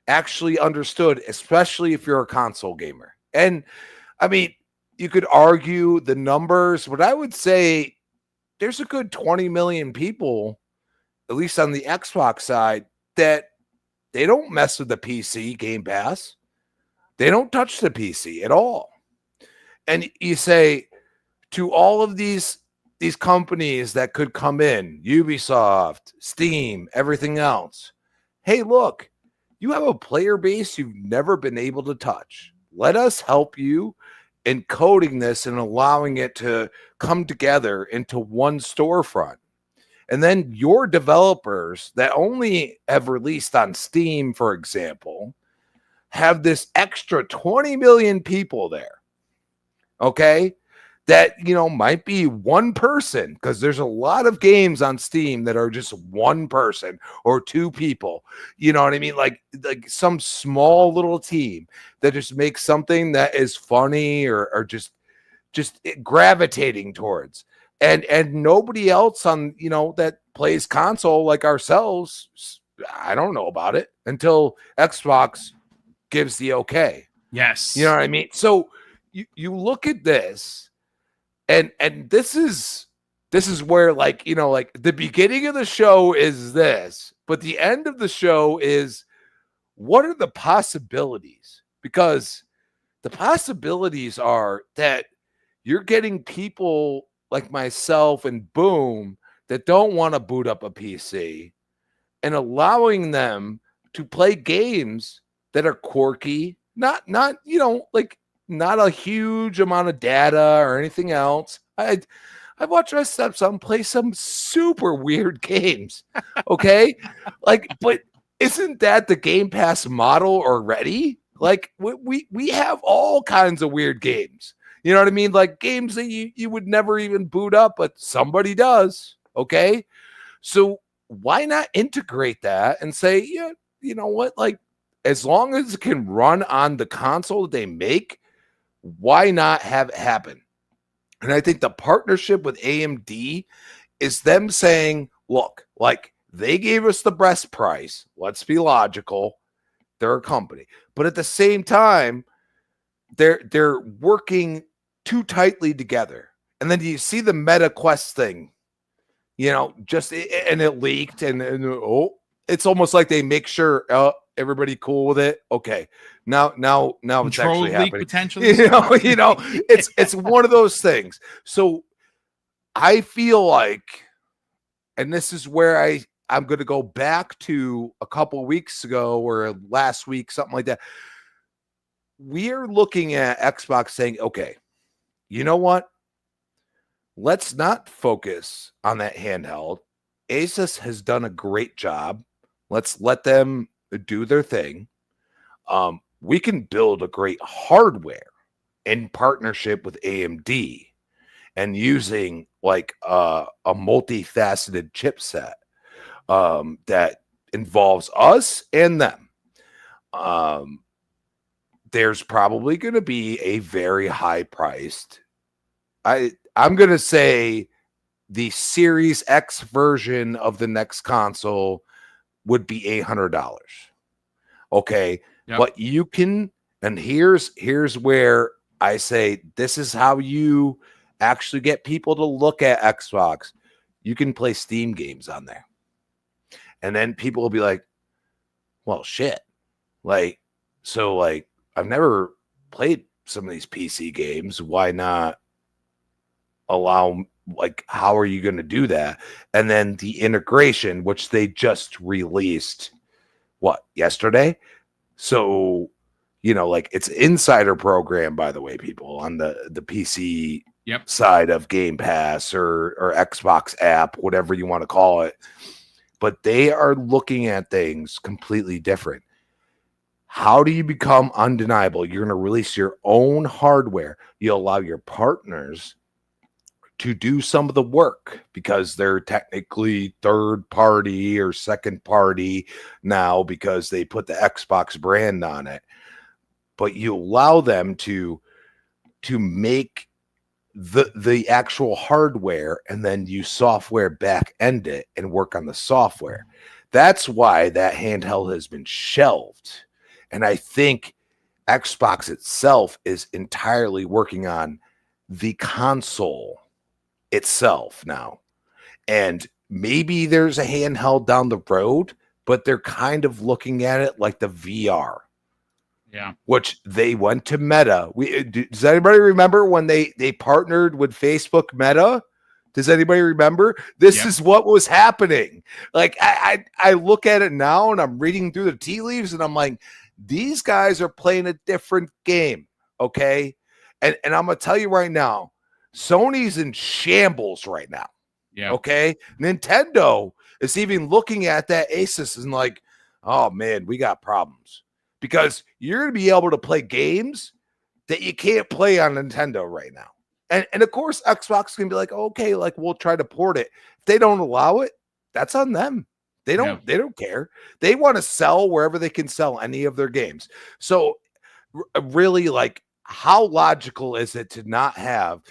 actually understood, especially if you're a console gamer. And I mean, you could argue the numbers, but I would say there's a good 20 million people, at least on the Xbox side, that they don't mess with the PC Game Pass. They don't touch the PC at all. And you say to all of these companies that could come in, Ubisoft, Steam, everything else, hey, look, you have a player base you've never been able to touch. Let us help you in coding this and allowing it to come together into one storefront. And then your developers that only have released on Steam, for example, have this extra 20 million people there. Okay? That, might be one person, because there's a lot of games on Steam that are just one person or two people. You know what I mean? Like some small little team that just makes something that is funny or just gravitating towards. And nobody else on, that plays console like ourselves, I don't know about it until Xbox gives the okay. Yes. You know what I mean? So you look at this, and this is where, like, like, the beginning of the show is this, but the end of the show is, what are the possibilities? Because the possibilities are that you're getting people like myself and Boom that don't want to boot up a PC, and allowing them to play games that are quirky, not like, not a huge amount of data or anything else. I've watched my stepson play some super weird games. Okay. Like, but isn't that the Game Pass model already? Like, we have all kinds of weird games. You know what I mean? Like, games that you would never even boot up, but somebody does. Okay. So why not integrate that and say, yeah, you know what? Like, as long as it can run on the console that they make, Why not have it happen? And I think the partnership with AMD is them saying, look, like they gave us the best price. Let's be logical. They're a company. But at the same time, they're working too tightly together. And then you see the Meta Quest thing, and it leaked and it's almost like they make sure everybody cool with it. Okay. Now it's actually happening. Potentially. It's one of those things. So I feel like, and this is where I'm going to go back to a couple weeks ago or last week, something like that. We're looking at Xbox saying, okay, you know what? Let's not focus on that handheld. Asus has done a great job. Let's let them do their thing. We can build a great hardware in partnership with AMD and using like a multifaceted chipset that involves us and them. There's probably going to be a very high priced. I'm going to say the Series X version of the next console would be $800. Okay. Yep. But you can, and here's where I say, this is how you actually get people to look at Xbox. You can play Steam games on there. And then people will be like, well, shit. Like, I've never played some of these PC games. Why not allow, like, how are you going to do that? And then the integration, which they just released, yesterday? So, like, it's insider program, by the way, people, on the PC side of Game Pass or Xbox app, whatever you want to call it. But they are looking at things completely different. How do you become undeniable? You're going to release your own hardware. You allow your partners to do some of the work because they're technically third party or second party now because they put the Xbox brand on it. But you allow them to make the actual hardware and then use software back end it and work on the software. That's why that handheld has been shelved. And I think Xbox itself is entirely working on the console itself now. And maybe there's a handheld down the road, but they're kind of looking at it like the VR. Yeah. Which they went to Meta. Does anybody remember when they partnered with Facebook Meta? Does anybody remember? This is what was happening. Like I look at it now and I'm reading through the tea leaves and I'm like, these guys are playing a different game. Okay. And I'm gonna tell you right now, Sony's in shambles right now. Yeah. Okay. Nintendo is even looking at that Asus and like, oh man, we got problems. Because you're going to be able to play games that you can't play on Nintendo right now. And of course, Xbox can be like, okay, like we'll try to port it. If they don't allow it, that's on them. They don't care. They want to sell wherever they can sell any of their games. So really, like, how logical is it to not have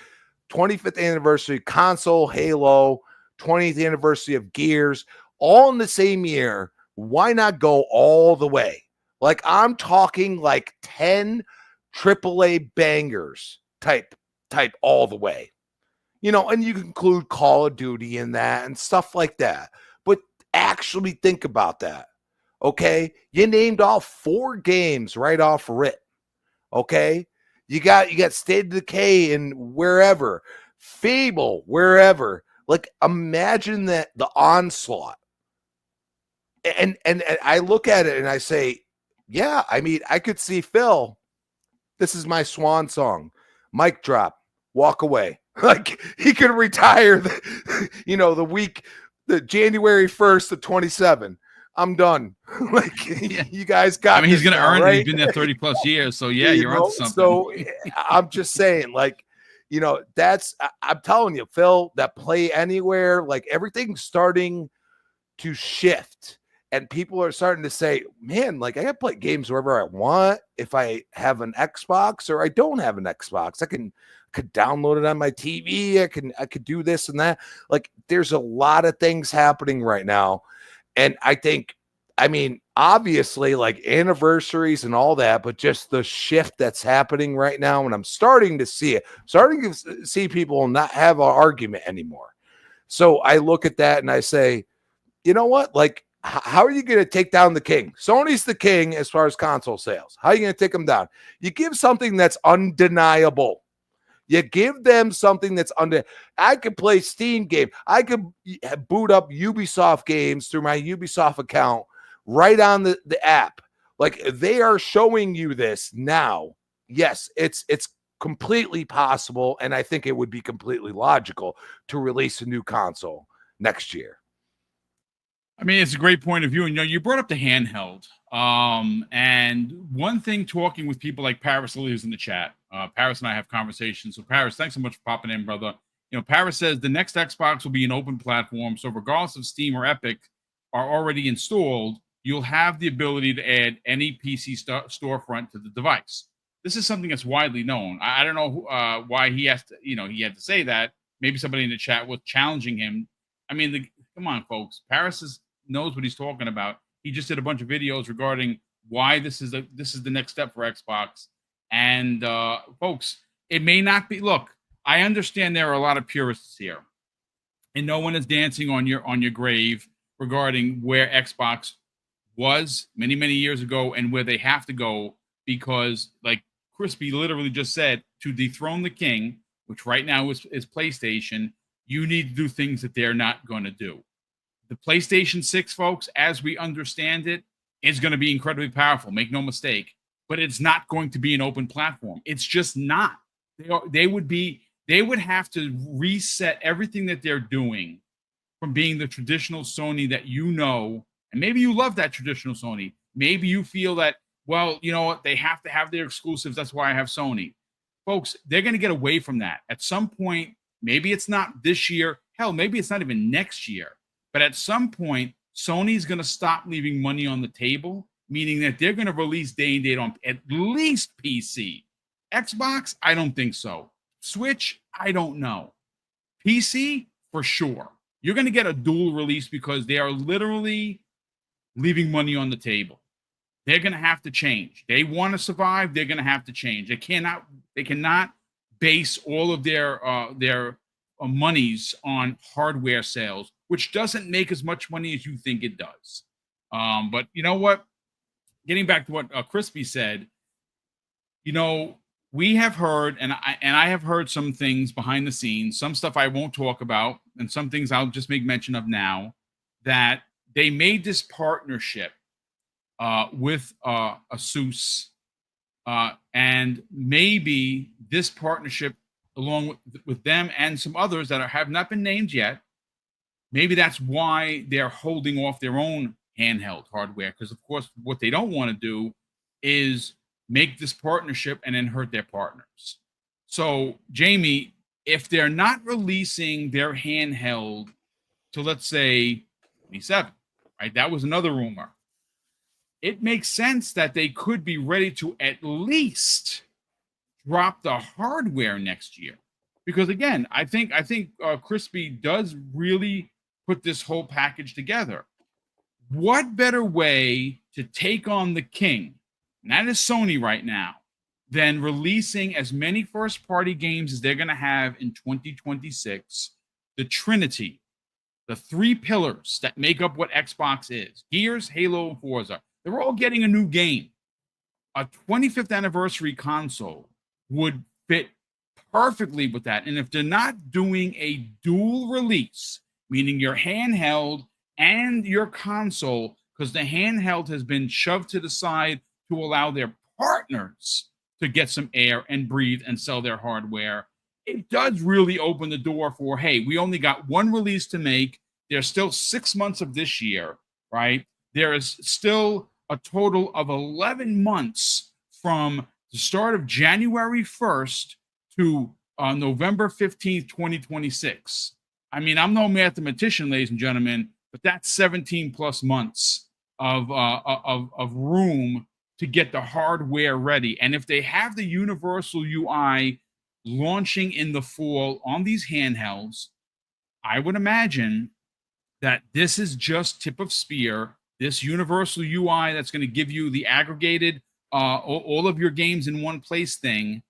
25th anniversary console, Halo, 20th anniversary of Gears, all in the same year? Why not go all the way? Like, I'm talking like 10 AAA bangers type all the way. And you can include Call of Duty in that and stuff like that. But actually think about that. Okay? You named off 4 games right off rip. Okay? You got State of Decay and wherever. Fable, wherever. Like, imagine that, the onslaught. And I look at it and I say, yeah, I mean, I could see Phil. This is my swan song. Mic drop. Walk away. Like, he could retire the January 1st of 27. I'm done. Like, you guys got. I mean, he's going to earn right? it. He's been there 30 plus years. So yeah, you're onto something. So I'm just saying, like, I'm telling you, Phil, that Play Anywhere, like, everything's starting to shift. And people are starting to say, man, like I can play games wherever I want. If I have an Xbox or I don't have an Xbox, I could download it on my TV. I could do this and that. Like there's a lot of things happening right now. And I mean, obviously like anniversaries and all that, but just the shift that's happening right now. And I'm starting to see it, starting to see people not have an argument anymore. So I look at that and I say, you know what? Like, how are you going to take down the king? Sony's the king as far as console sales. How are you going to take them down? You give something that's undeniable. You give them something that's I could play Steam game. I could boot up Ubisoft games through my Ubisoft account right on the app. Like they are showing you this now. Yes, it's completely possible, and I think it would be completely logical to release a new console next year. I mean, it's a great point of view. And you brought up the handheld. And one thing, talking with people like Paris Lee, who's in the chat, Paris and I have conversations. So Paris, thanks so much for popping in, brother. Paris says the next Xbox will be an open platform. So regardless of Steam or Epic are already installed, you'll have the ability to add any PC storefront to the device. This is something that's widely known. I don't know why he has to, he had to say that. Maybe somebody in the chat was challenging him. I mean, come on, folks. Paris knows what he's talking about. He just did a bunch of videos regarding why this is the next step for Xbox. And folks, it may not be. Look, I understand there are a lot of purists here, and no one is dancing on your grave regarding where Xbox was many years ago and where they have to go, because like Crispy literally just said, to dethrone the king, which right now is PlayStation, you need to do things that they're not going to do. The PlayStation 6, folks, as we understand it, is going to be incredibly powerful. Make no mistake. But it's not going to be an open platform. It's just not. They would have to reset everything that they're doing from being the traditional Sony that and maybe you love that traditional Sony. Maybe you feel that, well, you know what, they have to have their exclusives. That's why I have Sony. Folks, they're going to get away from that. At some point, maybe it's not this year. Hell, maybe it's not even next year. But at some point, Sony's going to stop leaving money on the table, meaning that they're going to release day and date on at least PC. Xbox, I don't think so. Switch, I don't know. PC, for sure. You're going to get a dual release because they are literally leaving money on the table. They're going to have to change. They want to survive. They're going to have to change. They cannot base all of their monies on hardware sales, which doesn't make as much money as you think it does. But you know what? Getting back to what Crispy said, we have heard, and I have heard some things behind the scenes, some stuff I won't talk about, and some things I'll just make mention of now, that they made this partnership with Asus, and maybe this partnership, along with them and some others that have not been named yet, maybe that's why they're holding off their own handheld hardware, because of course what they don't want to do is make this partnership and then hurt their partners. So Jamie, if they're not releasing their handheld to, let's say, 27, right? That was another rumor. It makes sense that they could be ready to at least drop the hardware next year, because again, I think Crispy does really put this whole package together. What better way to take on the king, and that is Sony right now, than releasing as many first-party games as they're going to have in 2026, the Trinity, the three pillars that make up what Xbox is, Gears, Halo, and Forza. They're all getting a new game. A 25th anniversary console would fit perfectly with that. And if they're not doing a dual release, meaning your handheld and your console, because the handheld has been shoved to the side to allow their partners to get some air and breathe and sell their hardware, it does really open the door for, hey, we only got one release to make. There's still 6 months of this year, right? There is still a total of 11 months from the start of January 1st to November 15th, 2026. I mean, I'm no mathematician, ladies and gentlemen, but that's 17 plus months of room to get the hardware ready. And if they have the universal UI launching in the fall on these handhelds, I would imagine that this is just tip of spear. This universal UI that's going to give you the aggregated all of your games in one place thing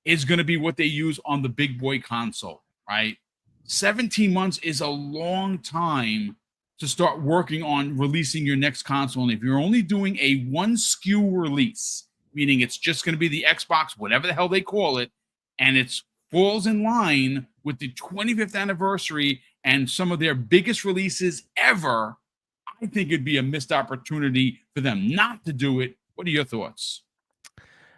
is going to be what they use on the big boy console, right? 17 months is a long time to start working on releasing your next console. And if you're only doing a one SKU release, meaning it's just going to be the Xbox, whatever the hell they call it, and it falls in line with the 25th anniversary and some of their biggest releases ever, I think it'd be a missed opportunity for them not to do it. What are your thoughts?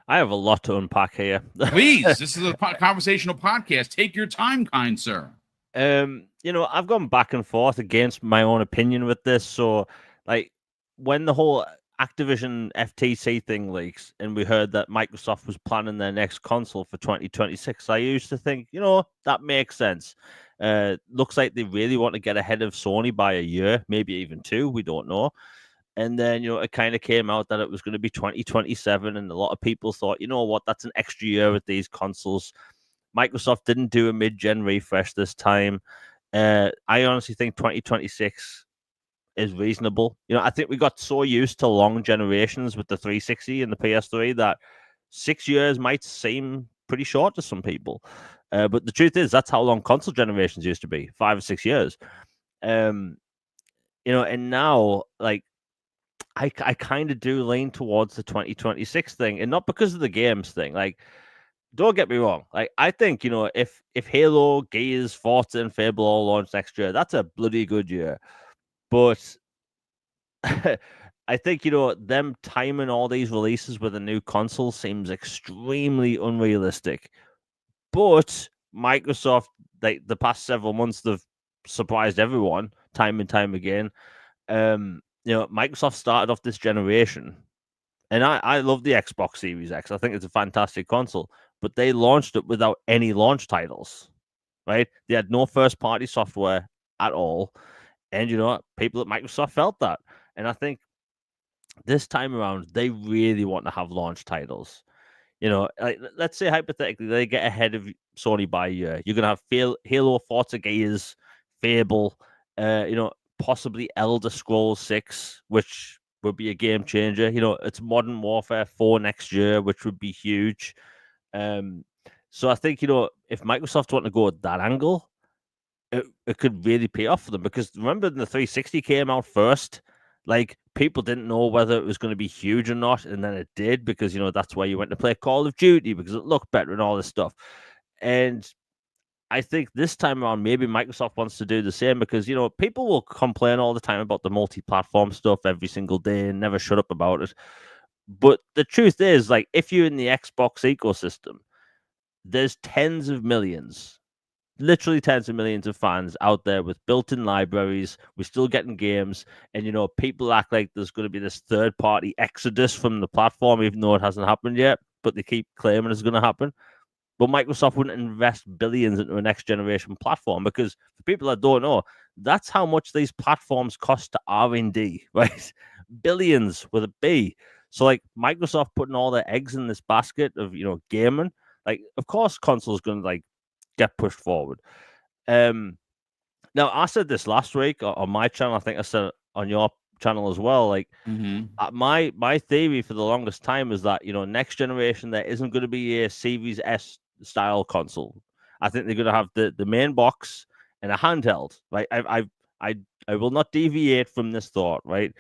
I have a lot to unpack here. Please, this is a conversational podcast. Take your time, kind sir. I've gone back and forth against my own opinion with this. So, like, when the whole Activision FTC thing leaks and we heard that Microsoft was planning their next console for 2026, I used to think, that makes sense. Looks like they really want to get ahead of Sony by a year, maybe even 2. We don't know. And then, it kind of came out that it was going to be 2027. And a lot of people thought, that's an extra year with these consoles. Microsoft didn't do a mid-gen refresh this time. I honestly think 2026 is reasonable. I think we got so used to long generations with the 360 and the PS3 that 6 years might seem pretty short to some people. But the truth is, that's how long console generations used to be, 5 or 6 years. And now, like, I kind of do lean towards the 2026 thing, and not because of the games thing. Like, don't get me wrong. Like, I think, if Halo, Gears, Forza, and Fable all launch next year, that's a bloody good year. But I think, them timing all these releases with a new console seems extremely unrealistic. But Microsoft, like, the past several months, they've surprised everyone time and time again. Microsoft started off this generation, and I love the Xbox Series X. I think it's a fantastic console, but they launched it without any launch titles, right? They had no first-party software at all, and people at Microsoft felt that. And I think this time around, they really want to have launch titles. Like, let's say hypothetically they get ahead of Sony by a year. You're gonna have Halo, Forza, Gears, Fable, possibly Elder Scrolls 6, which would be a game changer. It's Modern Warfare 4 next year, which would be huge. So I think, if Microsoft want to go at that angle, it could really pay off for them. Because remember, when the 360 came out first, like, people didn't know whether it was going to be huge or not, and then it did, because that's where you went to play Call of Duty, because it looked better and all this stuff. And I think this time around, maybe Microsoft wants to do the same, because people will complain all the time about the multi-platform stuff every single day and never shut up about it. But the truth is, like, if you're in the Xbox ecosystem, there's tens of millions, literally tens of millions of fans out there with built-in libraries. We're still getting games, and people act like there's going to be this third-party exodus from the platform, even though it hasn't happened yet, but they keep claiming it's going to happen. But Microsoft wouldn't invest billions into a next-generation platform, because for people that don't know, that's how much these platforms cost to R&D, right? Billions with a B. So, like, Microsoft putting all their eggs in this basket of, gaming, like, of course console's going to, like, get pushed forward. Now, I said this last week on my channel. I think I said it on your channel as well. Like, my theory for the longest time is that, next generation, there isn't going to be a Series S style console. I think they're going to have the main box and a handheld, right? I will not deviate from this thought, right?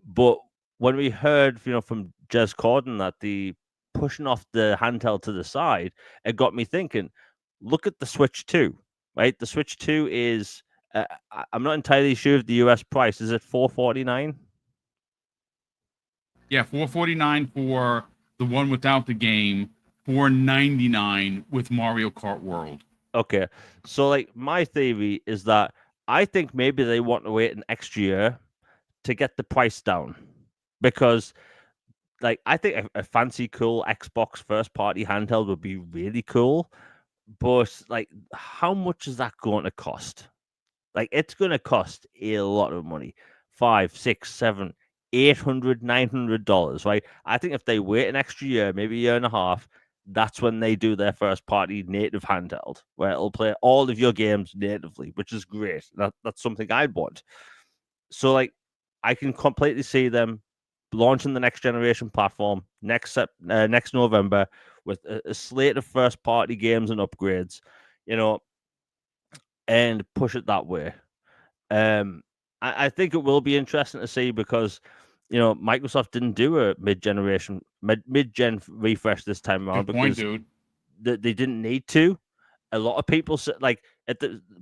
But when we heard, from Jez Corden that the pushing off the handheld to the side, it got me thinking, look at the Switch 2, right? The Switch 2 is, I'm not entirely sure of the US price. Is it $449? Yeah, $449 for the one without the game, $499 with Mario Kart World. Okay, so, like, my theory is that I think maybe they want to wait an extra year to get the price down, because, like, I think a fancy, cool Xbox first-party handheld would be really cool, but, like, how much is that going to cost? Like, it's going to cost a lot of money, 5, 6, 7, $800, $900, right? I think if they wait an extra year, maybe a year and a half, that's when they do their first party native handheld, where it'll play all of your games natively, which is great. That's something I'd want. So, like, I can completely see them launching the next generation platform next November with a slate of first party games and upgrades, and push it that way. I think it will be interesting to see because Microsoft didn't do a mid-gen refresh this time around Good point, because dude. they didn't need to. A lot of people like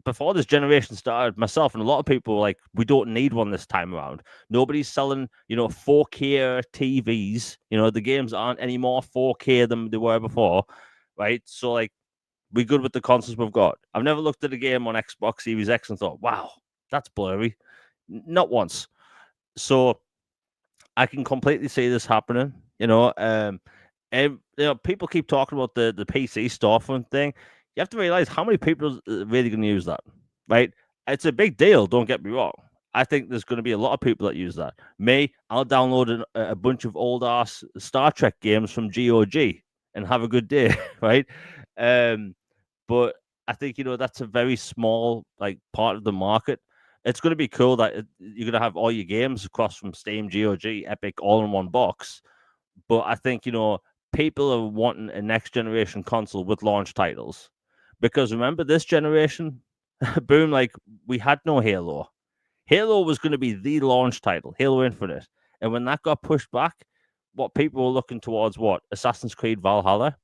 before this generation started, myself and a lot of people were like, we don't need one this time around. Nobody's selling 4K TVs. The games aren't any more 4K than they were before, right? So like, we're good with the consoles we've got. I've never looked at a game on Xbox Series X and thought, wow, that's blurry. Not once. So I can completely see this happening. And people keep talking about the PC storefront thing. You have to realize how many people are really going to use that, right? It's a big deal. Don't get me wrong. I think there's going to be a lot of people that use that. Me, I'll download a bunch of old ass Star Trek games from GOG and have a good day, right? But I think that's a very small part of the market. It's going to be cool that you're going to have all your games across from Steam, GOG, Epic, all in one box. But I think people are wanting a next generation console with launch titles, because remember this generation, boom, we had no Halo. Halo was going to be the launch title, Halo Infinite, and when that got pushed back, what people were looking towards, Assassin's Creed Valhalla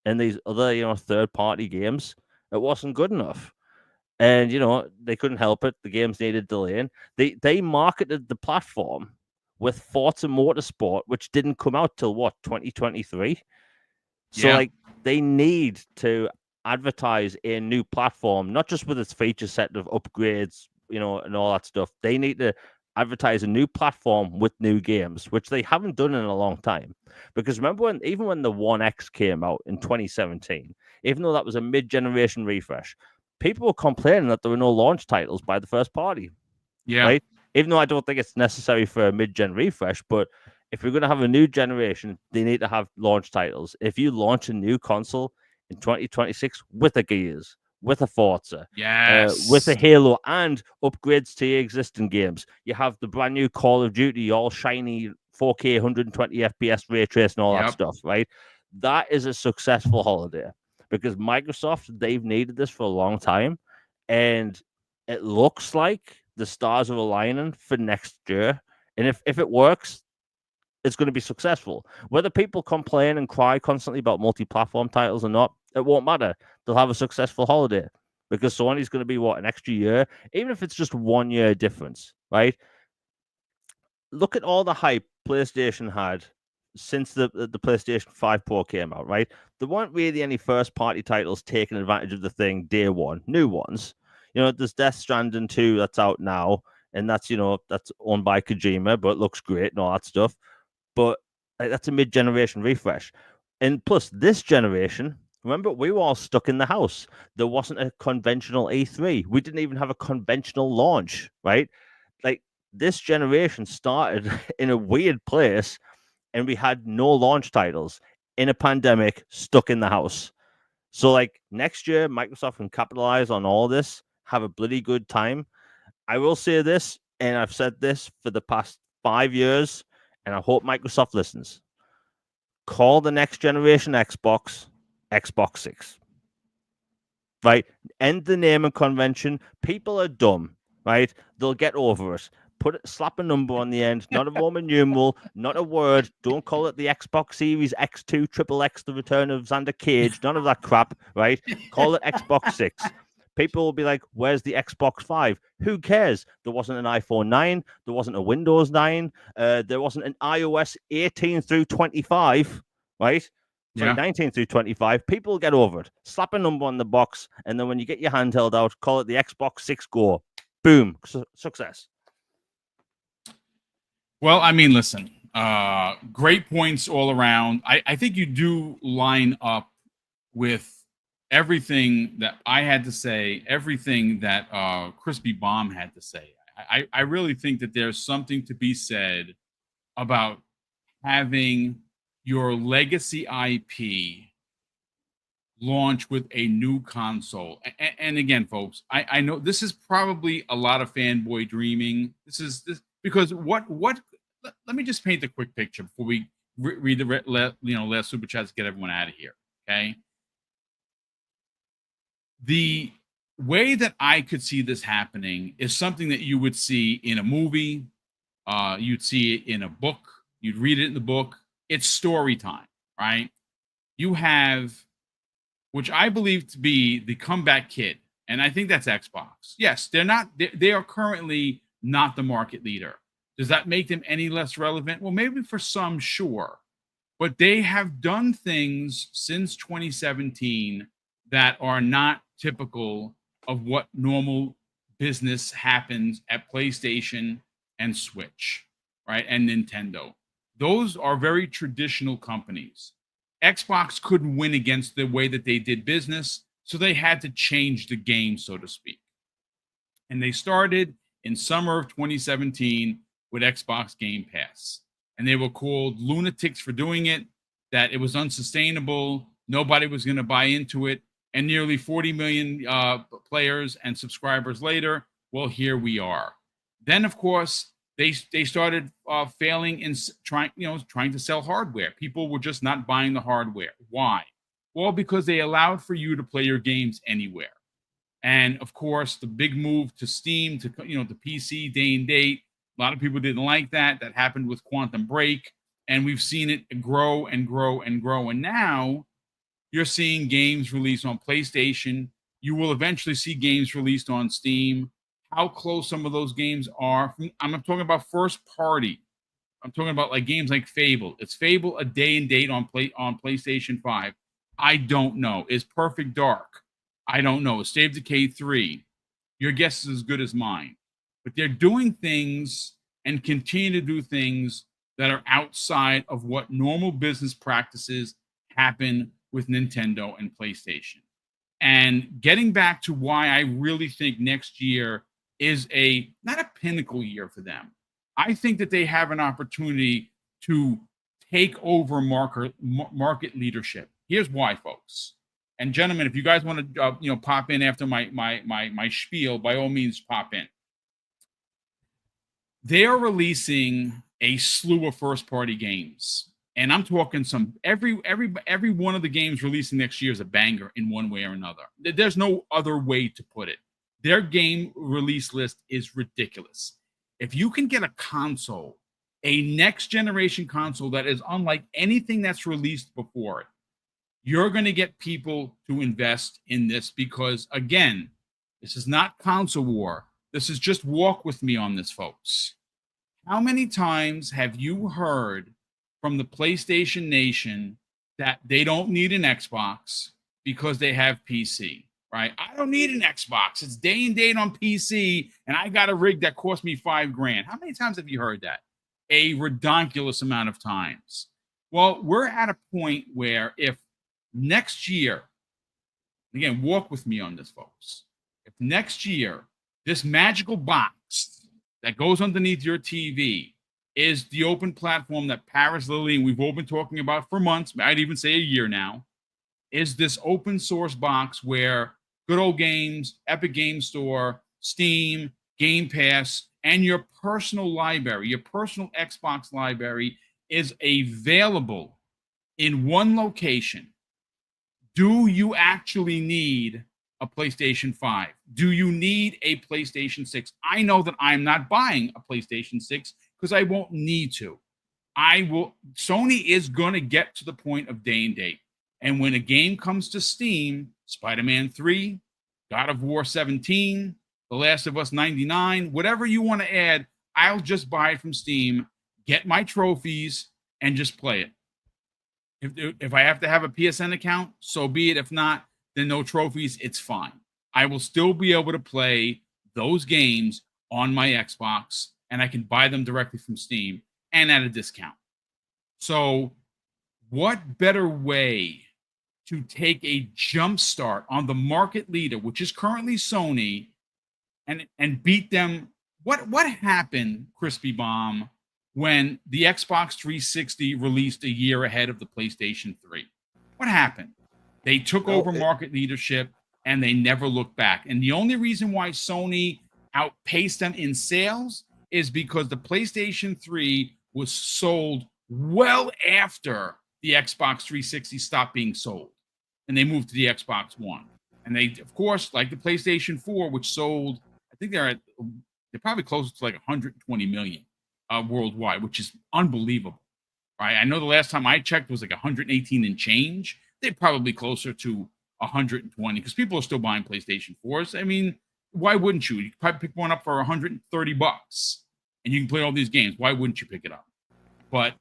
and these other third party games. It wasn't good enough. And they couldn't help it. The games needed delaying. They marketed the platform with Forza Motorsport, which didn't come out till 2023. So they need to advertise a new platform, not just with its feature set of upgrades, and all that stuff. They need to advertise a new platform with new games, which they haven't done in a long time. Because remember even when the One X came out in 2017, even though that was a mid-generation refresh, people were complaining that there were no launch titles by the first party. Yeah. Right? Even though I don't think it's necessary for a mid-gen refresh, but if you're going to have a new generation, they need to have launch titles. If you launch a new console in 2026 with a Gears, with a Forza, with a Halo, and upgrades to your existing games, you have the brand new Call of Duty, all shiny 4K, 120 FPS ray trace and all that stuff, right? That is a successful holiday, because Microsoft, they've needed this for a long time, and it looks like the stars are aligning for next year. And if it works, it's going to be successful. Whether people complain and cry constantly about multi-platform titles or not, it won't matter. They'll have a successful holiday, because Sony's going to be an extra year, even if it's just 1 year difference, right? Look at all the hype PlayStation had since the PlayStation 5 Pro came out, right? There weren't really any first-party titles taking advantage of the thing day one, new ones. There's Death Stranding 2 that's out now, and that's that's owned by Kojima, but it looks great and all that stuff. But that's a mid-generation refresh. And plus, this generation, remember, we were all stuck in the house. There wasn't a conventional E3. We didn't even have a conventional launch, right? This generation started in a weird place, and we had no launch titles in a pandemic, stuck in the house. So, next year, Microsoft can capitalize on all this, have a bloody good time. I will say this, and I've said this for the past 5 years, and I hope Microsoft listens. Call the next generation Xbox 6. Right? End the naming convention. People are dumb, right? They'll get over it. Slap a number on the end, not a Roman numeral, not a word. Don't call it the Xbox Series X2 XXX, the return of Xander Cage. None of that crap, right? Call it Xbox 6. People will be like, where's the Xbox 5? Who cares? There wasn't an iPhone 9. There wasn't a Windows 9. There wasn't an iOS 18 through 25, right? Sorry, 19 through 25. People will get over it. Slap a number on the box, and then when you get your handheld out, call it the Xbox 6 Go. Boom. Success. Well, I mean, listen, great points all around. I think you do line up with everything that I had to say, everything that Crispy Bomb had to say. I really think that there's something to be said about having your legacy IP launch with a new console. And again, folks, I know this is probably a lot of fanboy dreaming. This because what let me just paint a quick picture before we read the last super chats to get everyone out of here. Okay. The way that I could see this happening is something that you would see in a movie, you'd see it in a book, you'd read it in the book. It's story time, right? You have, which I believe to be the comeback kid, and I think that's Xbox. Yes, they are currently not the market leader. Does that make them any less relevant? Well, maybe for some, sure. But they have done things since 2017 that are not typical of what normal business happens at PlayStation and Switch, right? And Nintendo. Those are very traditional companies. Xbox couldn't win against the way that they did business, so they had to change the game, so to speak. And they started in summer of 2017 with Xbox Game Pass. And they were called lunatics for doing it, that it was unsustainable, nobody was going to buy into it, and nearly 40 million players and subscribers later, well, here we are. Then, of course, they started failing in trying to sell hardware. People were just not buying the hardware. Why? Well, because they allowed for you to play your games anywhere. And of course, the big move to Steam, to the PC day and date, a lot of people didn't like that. That happened with Quantum Break, and we've seen it grow and grow and grow. And now you're seeing games released on PlayStation. You will eventually see games released on Steam. How close some of those games are. I'm not talking about first party. I'm talking about like games like Fable. It's Fable a day and date on PlayStation 5. I don't know. Is Perfect Dark? I don't know. Is State of Decay 3? Your guess is as good as mine. But they're doing things and continue to do things that are outside of what normal business practices happen with Nintendo and PlayStation. And getting back to why I really think next year is not a pinnacle year for them. I think that they have an opportunity to take over market leadership. Here's why, folks. And gentlemen, if you guys want to pop in after my spiel, by all means pop in. They are releasing a slew of first party games. And I'm talking every one of the games releasing next year is a banger in one way or another. There's no other way to put it. Their game release list is ridiculous. If you can get a console, a next generation console that is unlike anything that's released before it, you're going to get people to invest in this because, again, this is not console war. This is just walk with me on this, folks. How many times have you heard from the PlayStation Nation that they don't need an Xbox because they have PC, right? I don't need an Xbox. It's day and date on PC, and I got a rig that cost me $5,000. How many times have you heard that? A ridiculous amount of times. Well, we're at a point where if next year, again, walk with me on this, folks. If next year, this magical box that goes underneath your TV is the open platform that Paris Lily, and we've all been talking about for months, I'd even say a year now, is this open source box where Good Old Games, Epic Game Store, Steam, Game Pass, and your personal library, your personal Xbox library is available in one location. Do you actually need a PlayStation 5? Do you need a PlayStation 6? I know that I'm not buying a PlayStation 6 because I won't need to. Sony is going to get to the point of day and date. And when a game comes to Steam, Spider-Man 3, God of War 17, The Last of Us 99, whatever you want to add, I'll just buy it from Steam, get my trophies, and just play it. If I have to have a PSN account, so be it. If not, then no trophies, it's fine. I will still be able to play those games on my Xbox, and I can buy them directly from Steam and at a discount. So what better way to take a jump start on the market leader, which is currently Sony, and beat them? What happened, Crispy Bomb, when the Xbox 360 released a year ahead of the PlayStation 3. What happened? They took over market leadership and they never looked back. And the only reason why Sony outpaced them in sales is because the PlayStation 3 was sold well after the Xbox 360 stopped being sold. And they moved to the Xbox One. And they, of course, like the PlayStation 4, which sold, I think they're probably close to like 120 million worldwide, which is unbelievable, right? I know the last time I checked was like 118 and change. They're probably closer to 120 because people are still buying PlayStation 4s. I mean, why wouldn't you? You could probably pick one up for $130 and you can play all these games. Why wouldn't you pick it up? But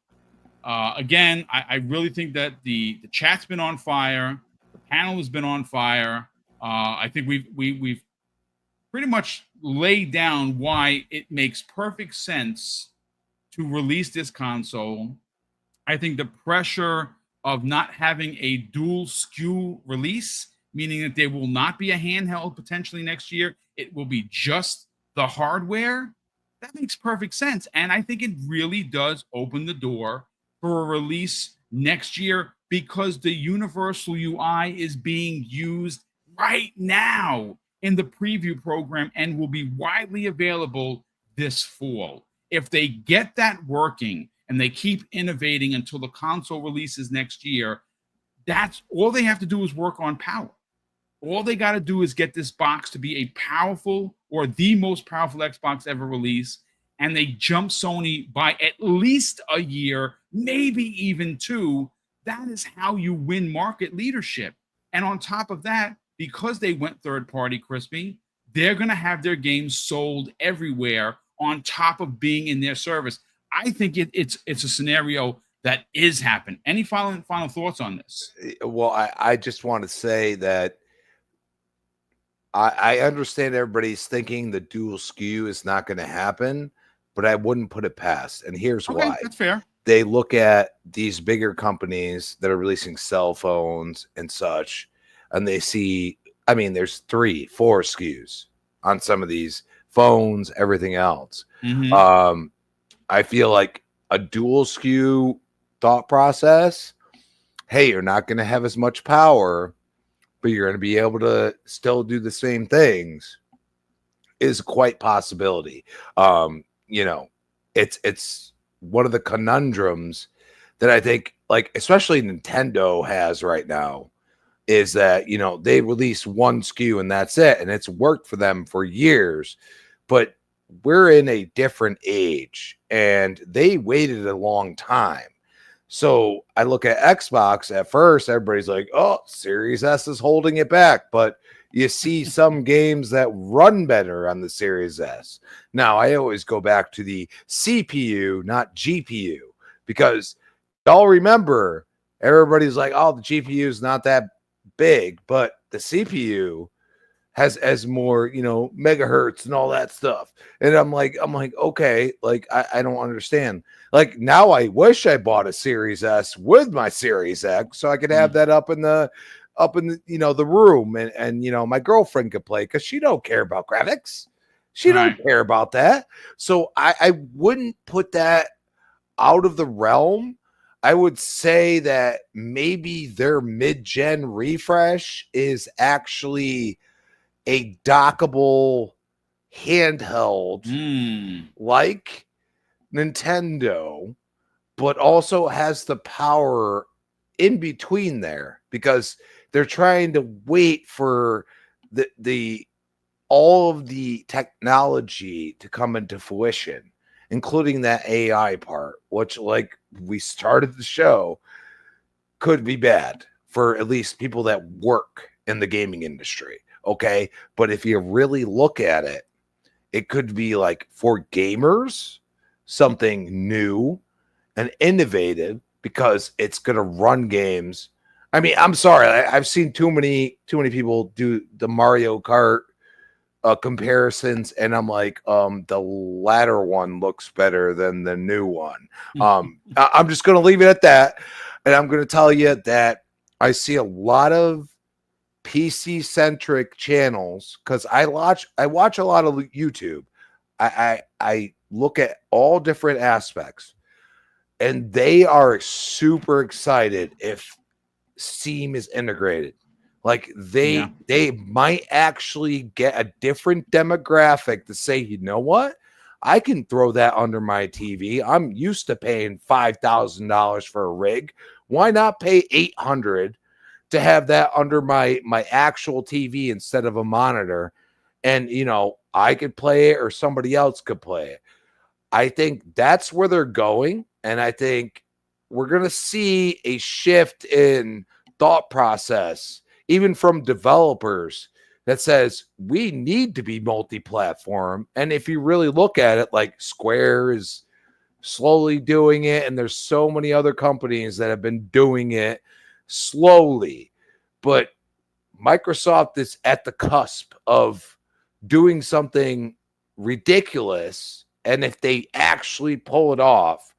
again, I really think that the chat's been on fire. The panel has been on fire. I think we've pretty much laid down why it makes perfect sense to release this console. I think the pressure of not having a dual SKU release, meaning that there will not be a handheld potentially next year, it will be just the hardware. That makes perfect sense. And I think it really does open the door for a release next year because the universal UI is being used right now in the preview program and will be widely available this fall. If they get that working and they keep innovating until the console releases next year, that's all they have to do is work on power. All they got to do is get this box to be a powerful or the most powerful Xbox ever released, and they jump Sony by at least a year, maybe even 2. That is how you win market leadership. And on top of that, because they went third party, Crispy, they're going to have their games sold everywhere on top of being in their service. I think it's a scenario that is happening. Any final thoughts on this? Well, I just want to say that I understand everybody's thinking the dual SKU is not going to happen, but I wouldn't put it past. And here's why. That's fair. They look at these bigger companies that are releasing cell phones and such, and they see, I mean, there's 3, 4 SKUs on some of these phones, everything else. Mm-hmm. I feel like a dual SKU thought process, hey, you're not going to have as much power, but you're going to be able to still do the same things, is quite possibility. You know, it's one of the conundrums that I think, like, especially Nintendo has right now, is that, you know, they release one SKU and that's it. And it's worked for them for years, but we're in a different age and they waited a long time. So I look at Xbox at first, everybody's like, oh, Series S is holding it back. But you see some games that run better on the Series S. Now, I always go back to the CPU, not GPU, because y'all remember everybody's like, oh, the GPU is not that big, but the CPU has more, you know, megahertz and all that stuff. And I'm like, okay, like I don't understand. Like now I wish I bought a Series S with my Series X so I could have that up in the you know, the room and you know, my girlfriend could play because she don't care about graphics. She don't care about that. So I wouldn't put that out of the realm. I would say that maybe their mid-gen refresh is actually a dockable handheld like Nintendo, but also has the power in between there because they're trying to wait for the all of the technology to come into fruition, including that AI part, which, like we started the show, could be bad for at least people that work in the gaming industry. Okay. But if you really look at it, it could be like for gamers, something new and innovative because it's going to run games. I mean, I'm sorry. I've seen too many people do the Mario Kart comparisons, and I'm like, the latter one looks better than the new one. I'm just going to leave it at that. And I'm going to tell you that I see a lot of PC centric channels because I watch a lot of YouTube. I look at all different aspects, and they are super excited if Steam is integrated. Like they might actually get a different demographic to say, you know what? I can throw that under my TV. I'm used to paying $5,000 for a rig. Why not pay $800 to have that under my actual TV instead of a monitor? And I could play it or somebody else could play it. I think that's where they're going, and I think we're going to see a shift in thought process, even from developers, that says we need to be multi-platform. And if you really look at it, like Square is slowly doing it, and there's so many other companies that have been doing it slowly, but Microsoft is at the cusp of doing something ridiculous. And if they actually pull it off,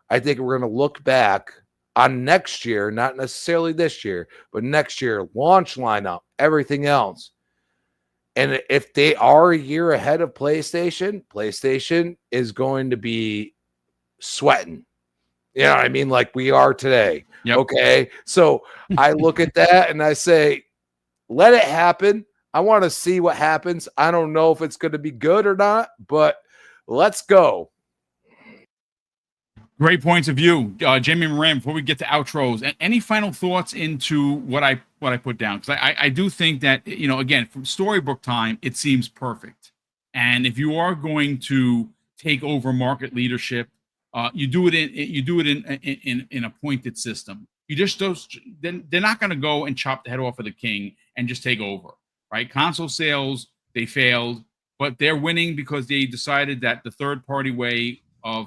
I think we're going to look back on next year, not necessarily this year, but next year, launch lineup, everything else. And if they are a year ahead of PlayStation is going to be sweating. You know what I mean? Like we are today. Yep. Okay. So I look at that and I say, let it happen. I want to see what happens. I don't know if it's going to be good or not, but let's go. Great points of view, Jamie Moran. Before we get to outros, any final thoughts into what I put down? Because I do think that again, from storybook time, it seems perfect. And if you are going to take over market leadership, you do it in a pointed system. You just then they're not going to go and chop the head off of the king and just take over, right? Console sales, they failed, but they're winning because they decided that the third party way of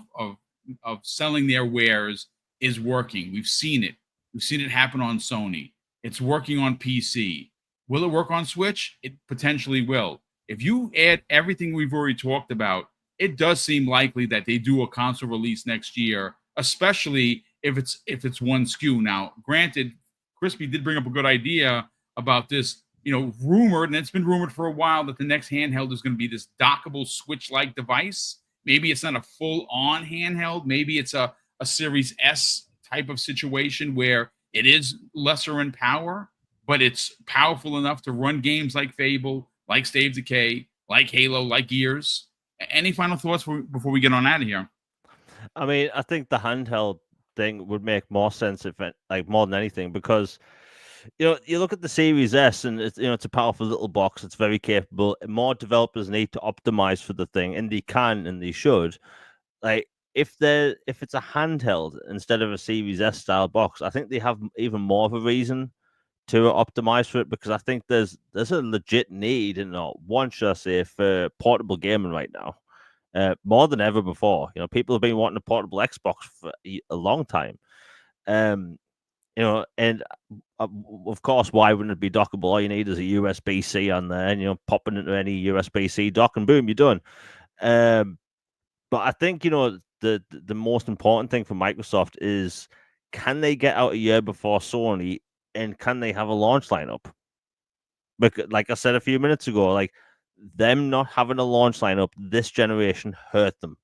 selling their wares is working. We've seen it. We've seen it happen on Sony. It's working on PC. Will it work on Switch? It potentially will. If you add everything we've already talked about, it does seem likely that they do a console release next year, especially if it's one SKU. Now, granted, Crispy did bring up a good idea about this, rumored, and it's been rumored for a while, that the next handheld is going to be this dockable Switch-like device. Maybe it's not a full-on handheld. Maybe it's a Series S type of situation where it is lesser in power, but it's powerful enough to run games like Fable, like Stave Decay, like Halo, like Gears. Any final thoughts before we get on out of here? I mean, I think the handheld thing would make more sense more than anything, because you look at the Series S and it's a powerful little box. It's very capable. More developers need to optimize for the thing, and they can and they should. Like if it's a handheld instead of a Series S style box, I think they have even more of a reason to optimize for it, because I think there's a legit need, should I say, for portable gaming right now. More than ever before. People have been wanting a portable Xbox for a long time. And of course, why wouldn't it be dockable? All you need is a USB-C on there, and pop it into any USB-C dock, and boom, you're done. But I think the most important thing for Microsoft is, can they get out a year before Sony, and can they have a launch lineup? Because, like I said a few minutes ago, like them not having a launch lineup this generation hurt them,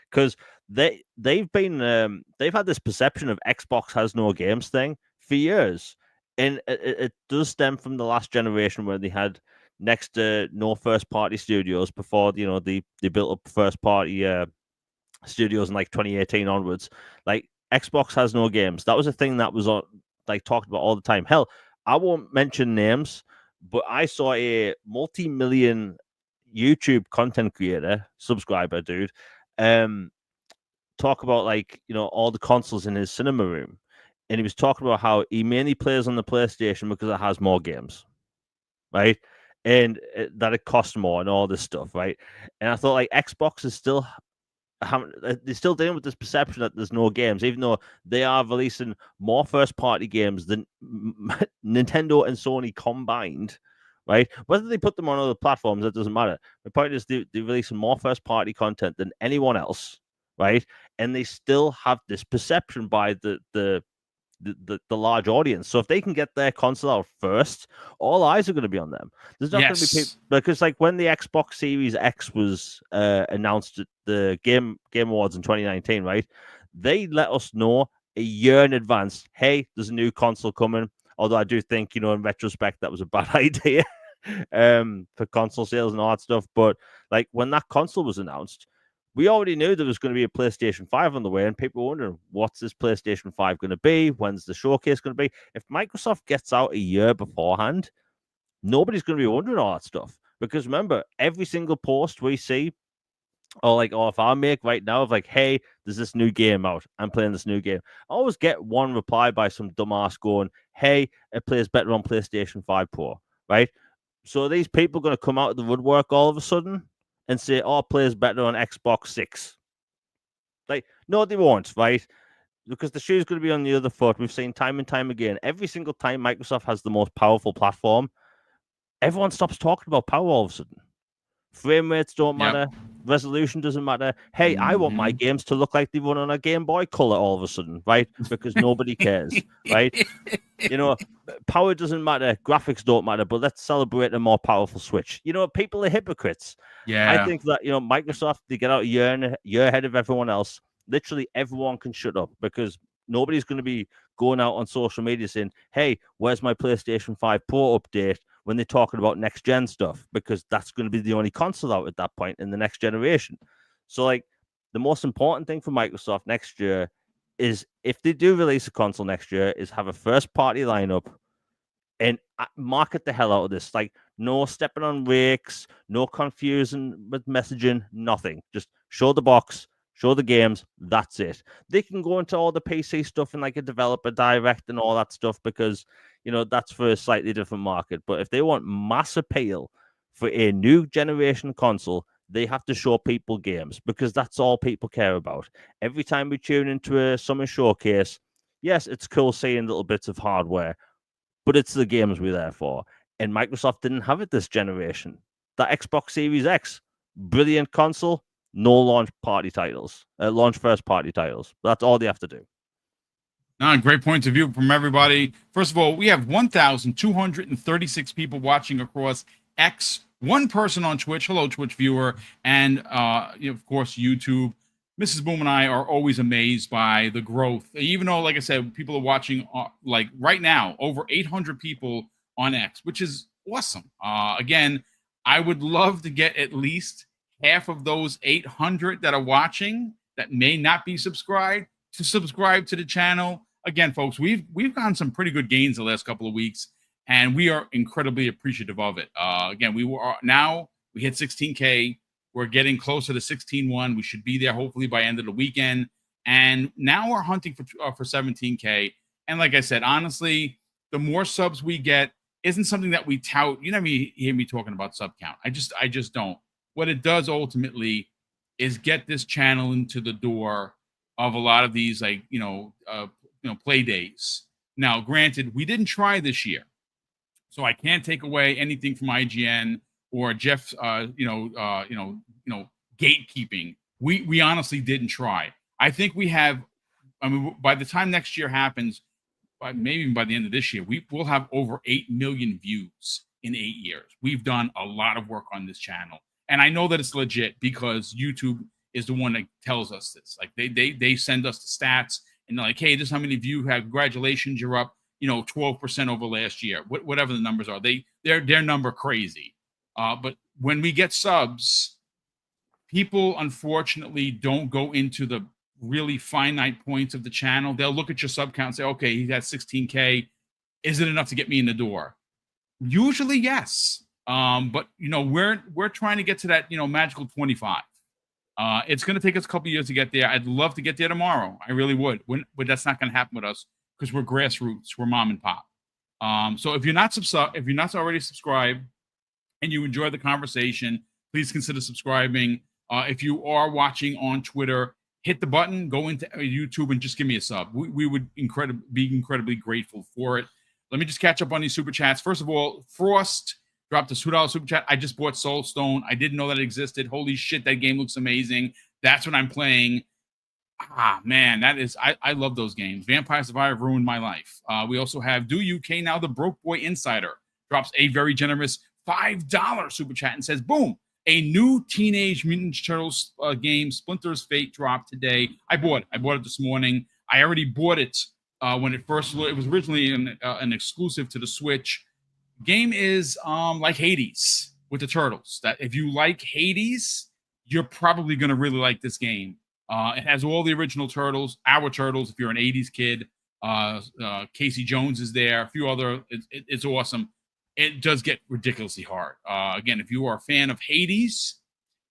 because they've had this perception of Xbox has no games thing for years, and it does stem from the last generation where they had next to no first party studios before they built up first party studios in like 2018 onwards. Like Xbox has no games. That was a thing that was talked about all the time. Hell, I won't mention names, but I saw a multi-million YouTube content creator, subscriber dude, talk about all the consoles in his cinema room, and he was talking about how he mainly plays on the PlayStation because it has more games, right? And that it costs more and all this stuff, right? And I thought Xbox is still they're still dealing with this perception that there's no games, even though they are releasing more first-party games than Nintendo and Sony combined, right? Whether they put them on other platforms, that doesn't matter. The point is they're releasing more first-party content than anyone else, right? And they still have this perception by the the large audience. So if they can get their console out first, all eyes are going to be on them. There's not going to be people, because like when the Xbox Series X was announced at the Game Awards in 2019, right? They let us know a year in advance, hey, there's a new console coming. Although I do think, in retrospect, that was a bad idea for console sales and all that stuff. But like when that console was announced, we already knew there was going to be a PlayStation 5 on the way, and people were wondering, what's this PlayStation 5 going to be? When's the showcase going to be? If Microsoft gets out a year beforehand, nobody's going to be wondering all that stuff. Because remember, every single post we see, or if I make right now of like, hey, there's this new game out, I'm playing this new game, I always get one reply by some dumbass going, hey, it plays better on PlayStation 5 Pro, right? So are these people going to come out of the woodwork all of a sudden and say, oh, it plays better on Xbox 6? Like, no, they won't, right? Because the shoe's going to be on the other foot. We've seen time and time again, every single time Microsoft has the most powerful platform, everyone stops talking about power all of a sudden. Frame rates don't matter. Resolution doesn't matter. Hey, I want my games to look like they run on a Game Boy Color all of a sudden, right? Because nobody cares, right? Power doesn't matter. Graphics don't matter, but let's celebrate a more powerful Switch. People are hypocrites. Yeah. I think that, Microsoft, they get out a year ahead of everyone else. Literally everyone can shut up because nobody's going to be going out on social media saying, hey, where's my PlayStation 5 Pro update? When they're talking about next gen stuff, because that's going to be the only console out at that point in the next generation. So like the most important thing for Microsoft next year is, if they do release a console next year, is have a first party lineup and market the hell out of this. Like no stepping on rakes, no confusing with messaging, nothing. Just show the box, show the games. That's it. They can go into all the PC stuff and like a developer direct and all that stuff because, that's for a slightly different market. But if they want mass appeal for a new generation console, they have to show people games because that's all people care about. Every time we tune into a summer showcase, yes, it's cool seeing little bits of hardware, but it's the games we're there for. And Microsoft didn't have it this generation. That Xbox Series X, brilliant console, no launch party titles, launch first party titles. That's all they have to do. Great points of view from everybody. First of all, we have 1,236 people watching across X, one person on Twitch. Hello, Twitch viewer. And, of course, YouTube. Mrs. Boom and I are always amazed by the growth. Even though, like I said, people are watching, like right now, over 800 people on X, which is awesome. Again, I would love to get at least half of those 800 that are watching that may not be subscribed to subscribe to the channel. Again, folks, we've gotten some pretty good gains the last couple of weeks, and we are incredibly appreciative of it. Again, we hit 16K. We're getting closer to 16.1. We should be there hopefully by end of the weekend. And now we're hunting for 17K. And like I said, honestly, the more subs we get isn't something that we tout. You never hear me talking about sub count. I just don't. What it does ultimately is get this channel into the door of a lot of these play days. Now, granted, we didn't try this year, so I can't take away anything from IGN or Jeff. Gatekeeping. We honestly didn't try. I think we have. I mean, by the time next year happens, maybe even by the end of this year, we'll have over 8 million views in 8 years. We've done a lot of work on this channel, and I know that it's legit because YouTube is the one that tells us this. Like they send us the stats and they're like, hey, this is how many views you have. Congratulations, you're up, 12% over last year. Whatever the numbers are, their number crazy. But when we get subs, people unfortunately don't go into the really finite points of the channel. They'll look at your sub count and say, okay, he's at 16K. Is it enough to get me in the door? Usually, yes. But we're trying to get to that, magical 25. It's going to take us a couple years to get there. I'd love to get there tomorrow. I really would. But that's not going to happen with us because we're grassroots. We're mom and pop. So if you're not already subscribed and you enjoy the conversation, please consider subscribing. If you are watching on Twitter, hit the button, go into YouTube, and just give me a sub. We would be incredibly grateful for it. Let me just catch up on these super chats. First of all, Frost dropped a $2 super chat. I just bought Soulstone. I didn't know that it existed. Holy shit, that game looks amazing. That's what I'm playing. Man, that is I love those games. Vampire Survivor ruined my life. We also have Do UK Now the Broke Boy Insider drops a very generous $5 super chat and says, boom, a new Teenage Mutant Ninja Turtles game, Splinter's Fate, dropped today. I bought it this morning. I already bought it when it was originally an exclusive to the Switch. Game is like Hades with the turtles. That if you like Hades, you're probably going to really like this game. It has all the original turtles, our turtles. If you're an 80s kid, Casey Jones is there. A few other. It's awesome. It does get ridiculously hard. Again, if you are a fan of Hades,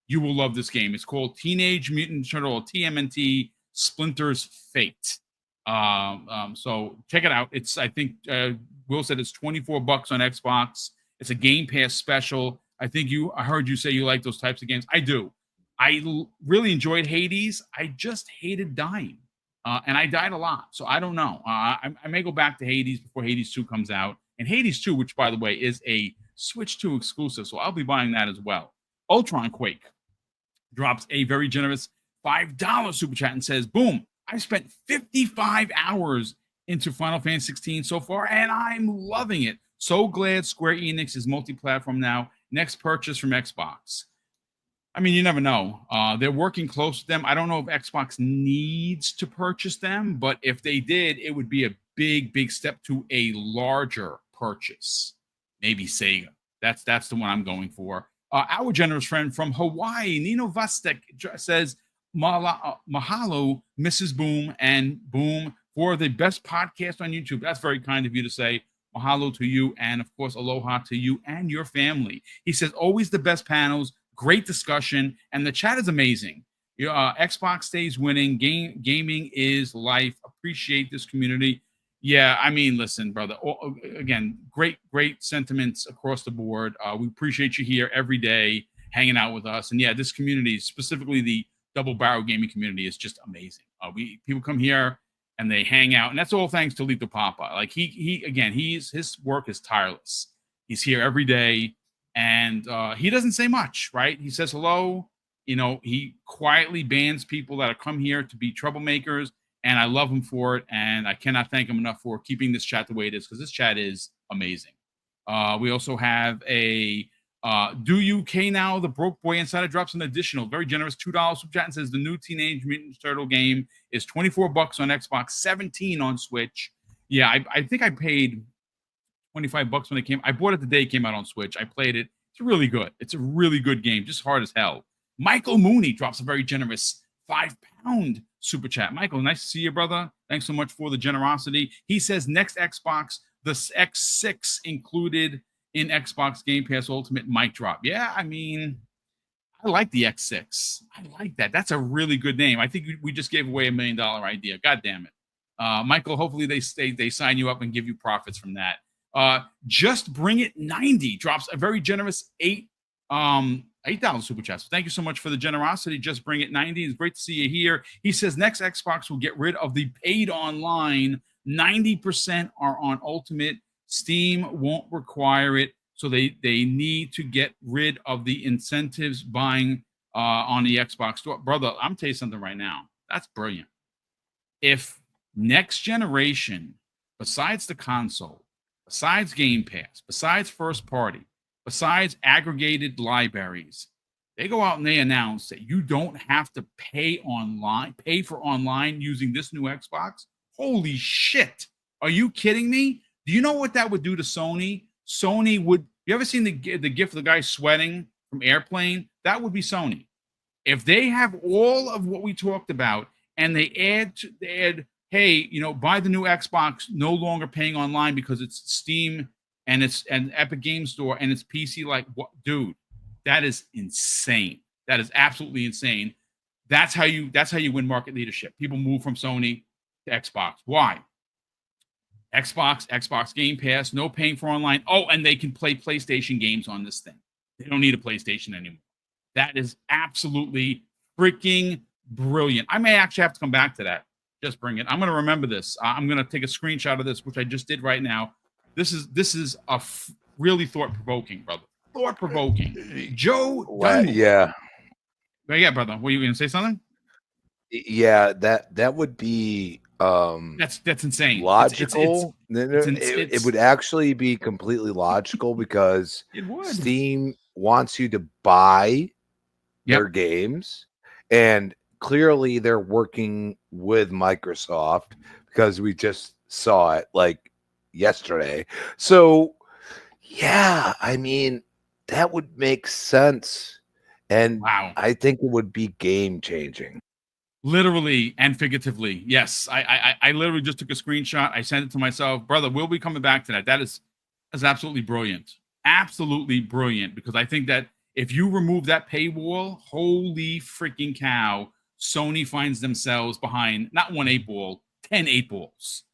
you will love this game. It's called Teenage Mutant Ninja Turtle TMNT Splinter's Fate. So check it out. It's I think Will said it's $24 on Xbox. It's a Game Pass special. I heard you say you like those types of games. I do. I really enjoyed Hades. I just hated dying. And I died a lot. So I don't know. I may go back to Hades before Hades 2 comes out. And Hades 2, which, by the way, is a Switch 2 exclusive. So I'll be buying that as well. Ultron Quake drops a very generous $5 super chat and says, boom, I spent 55 hours into Final Fantasy 16 so far, and I'm loving it. So glad Square Enix is multi-platform now. Next purchase from Xbox. I mean, you never know. They're working close to them. I don't know if Xbox needs to purchase them, but if they did, it would be a big, big step to a larger purchase. Maybe Sega. That's the one I'm going for. Our generous friend from Hawaii, Nino Vastek, says, mahalo, Mrs. Boom and Boom, for the best podcast on YouTube. That's very kind of you to say. Mahalo to you, and of course, aloha to you and your family. He says, always the best panels, great discussion, and the chat is amazing. Xbox stays winning. Gaming is life. Appreciate this community. Yeah, I mean, listen, brother. Again, great sentiments across the board. We appreciate you here every day, hanging out with us. And yeah, this community, specifically the Double Barrel gaming community, is just amazing. People come here and they hang out, and that's all thanks to Lito Papa. Like his work is tireless. He's here every day, and he doesn't say much, right? He says hello. He quietly bans people that have come here to be troublemakers, and I love him for it, and I cannot thank him enough for keeping this chat the way it is, because this chat is amazing. We also have a Do UK Now, the Broke Boy Insider drops an additional very generous $2 super chat and says the new Teenage Mutant Turtle game is $24 on Xbox, $17 on Switch. Yeah, I think I paid $25 when it came. I bought it the day it came out on Switch. I played it. It's really good. It's a really good game, just hard as hell. Michael Mooney drops a very generous £5 super chat. Michael, nice to see you, brother. Thanks so much for the generosity. He says next Xbox, the X6 included in Xbox Game Pass Ultimate mic drop. Yeah, I mean, I like the X6. I like that. That's a really good name. I think we just gave away $1 million idea. God damn it. Michael, hopefully they sign you up and give you profits from that. Just Bring It 90 drops a very generous $8 super chat. So thank you so much for the generosity. Just Bring It 90. It's great to see you here. He says next Xbox will get rid of the paid online. 90% are on Ultimate. Steam won't require it, so they need to get rid of the incentives buying on the Xbox store. Brother, I'm telling you something right now. That's brilliant. If next generation, besides the console, besides Game Pass, besides first party, besides aggregated libraries, they go out and they announce that you don't have to pay for online using this new Xbox. Holy shit. Are you kidding me? Do you know what that would do to Sony? Sony would, you ever seen the gif of the guy sweating from Airplane? That would be Sony. If they have all of what we talked about and they add, hey, buy the new Xbox, no longer paying online because it's Steam and it's an Epic Game Store and it's PC, like, what, dude, that is insane. That is absolutely insane. That's how you win market leadership. People move from Sony to Xbox. Why? Xbox Game Pass, no paying for online. Oh, and they can play PlayStation games on this thing. They don't need a PlayStation anymore. That is absolutely freaking brilliant. I may actually have to come back to that. Just bring it. I'm going to remember this. I'm going to take a screenshot of this, which I just did right now. This is really thought-provoking, brother. Thought-provoking. Joe. Yeah. Yeah, brother. Were you going to say something? Yeah, that would be That's insane. logical. It It's would actually be completely logical because it would. Steam wants you to buy their Yep. games, and clearly they're working with Microsoft because we just saw it like yesterday. So yeah, I mean, that would make sense, and Wow. I think it would be game changing. Literally and figuratively. Yes. I literally just took a screenshot. I sent it to myself. Brother, we'll be coming back to that. That's absolutely brilliant. Absolutely brilliant. Because I think that if you remove that paywall, holy freaking cow, Sony finds themselves behind not one 8-ball, 10 8-balls,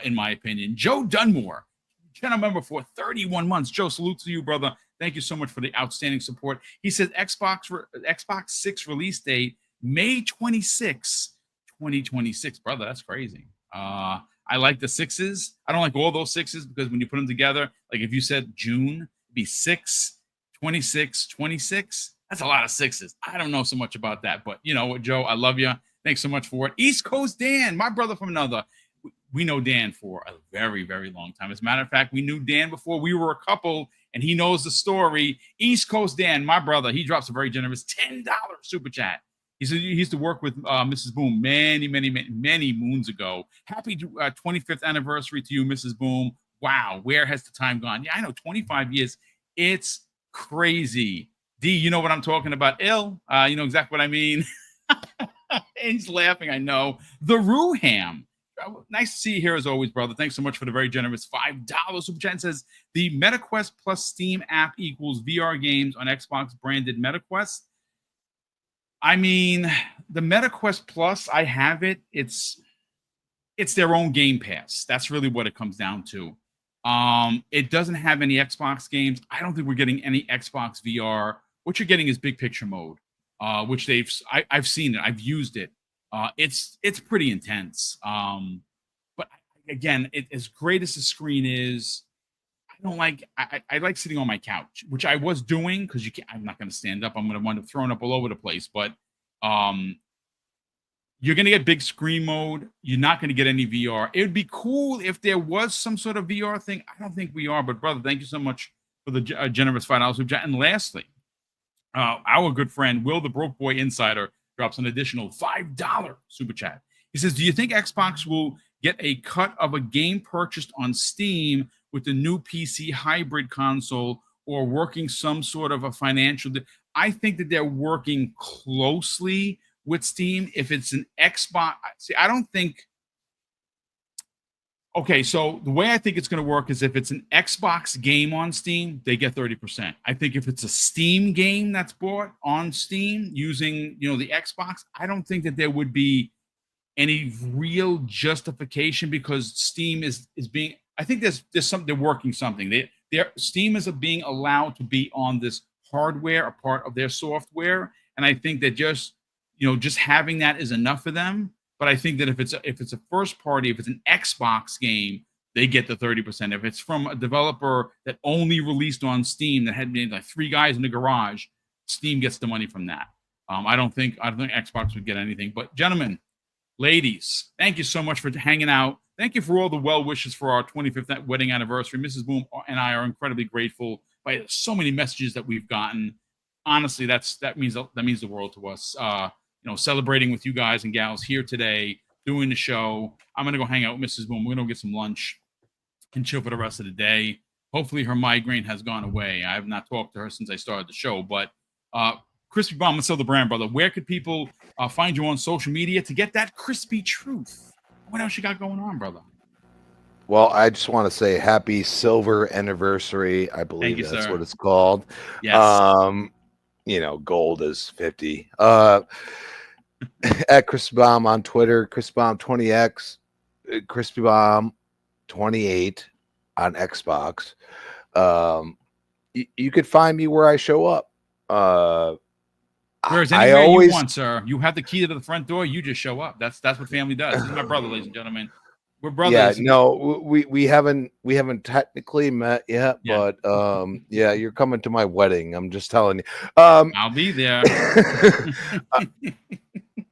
in my opinion. Joe Dunmore, channel member for 31 months. Joe, salute to you, brother. Thank you so much for the outstanding support. He says Xbox 6 release date May 26, 2026. Brother, that's crazy. I like the sixes. I don't like all those sixes because when you put them together, like if you said June, it'd be 6, 26, 26. That's a lot of sixes. I don't know so much about that, but you know what, Joe, I love you. Thanks so much for it. East Coast Dan, my brother from another. We know Dan for a very, very long time. As a matter of fact, we knew Dan before we were a couple, and he knows the story. East Coast Dan, my brother, he drops a very generous $10 super chat. He used to work with Mrs. Boom many moons ago. Happy 25th anniversary to you, Mrs. Boom. Wow, where has the time gone? Yeah, I know, 25 years. It's crazy. D, you know what I'm talking about. You know exactly what I mean. He's laughing, I know. The Ruham. Nice to see you here as always, brother. Thanks so much for the very generous $5 super chat. It says the MetaQuest plus Steam app equals VR games on Xbox branded MetaQuest. I mean, the MetaQuest Plus, I have it. It's their own Game Pass. That's really what it comes down to. It doesn't have any Xbox games. I don't think we're getting any Xbox VR. What you're getting is big picture mode, which I've seen it. I've used it. It's pretty intense. But again, as great as the screen is, I don't like. I like sitting on my couch, which I was doing because I'm not going to stand up. I'm going to wind up throwing up all over the place. But you're going to get big screen mode. You're not going to get any VR. It would be cool if there was some sort of VR thing. I don't think we are. But brother, thank you so much for the generous $5 super chat. And lastly, our good friend Will the Broke Boy Insider drops an additional $5 super chat. He says, do you think Xbox will get a cut of a game purchased on Steam with the new PC hybrid console or working some sort of a financial I think that they're working closely with Steam. If it's an Xbox, see, I don't think. Okay, so the way I think it's going to work is if it's an Xbox game on Steam, they get 30%. I think if it's a Steam game that's bought on Steam using, the Xbox, I don't think that there would be any real justification because Steam is being. I think there's something they're working something. Steam is being allowed to be on this hardware, a part of their software, and I think that just having that is enough for them. But I think that if it's a first party, if it's an Xbox game, they get the 30%. If it's from a developer that only released on Steam that had been like 3 guys in the garage, Steam gets the money from that. I don't think Xbox would get anything. But gentlemen, ladies, thank you so much for hanging out. Thank you for all the well wishes for our 25th wedding anniversary. Mrs. Boom and I are incredibly grateful by so many messages that we've gotten. Honestly, that means the world to us. Celebrating with you guys and gals here today, doing the show. I'm gonna go hang out with Mrs. Boom. We're gonna go get some lunch and chill for the rest of the day. Hopefully, her migraine has gone away. I have not talked to her since I started the show, but Crispy Bomb, let's sell the brand, brother. Where could people find you on social media to get that crispy truth? What else you got going on, brother? Well, I just want to say happy silver anniversary. I believe that's what it's called. Yes. Gold is 50. At Crispy Bomb on Twitter, Crispy Bomb 20X, Crispy Bomb 28 on Xbox. You could find me where I show up. Whereas anywhere you want, sir. You have the key to the front door. You just show up. That's what family does. This is my brother, ladies and gentlemen. We're brothers. Yeah, no, we haven't technically met yet, but yeah, you're coming to my wedding. I'm just telling you. I'll be there.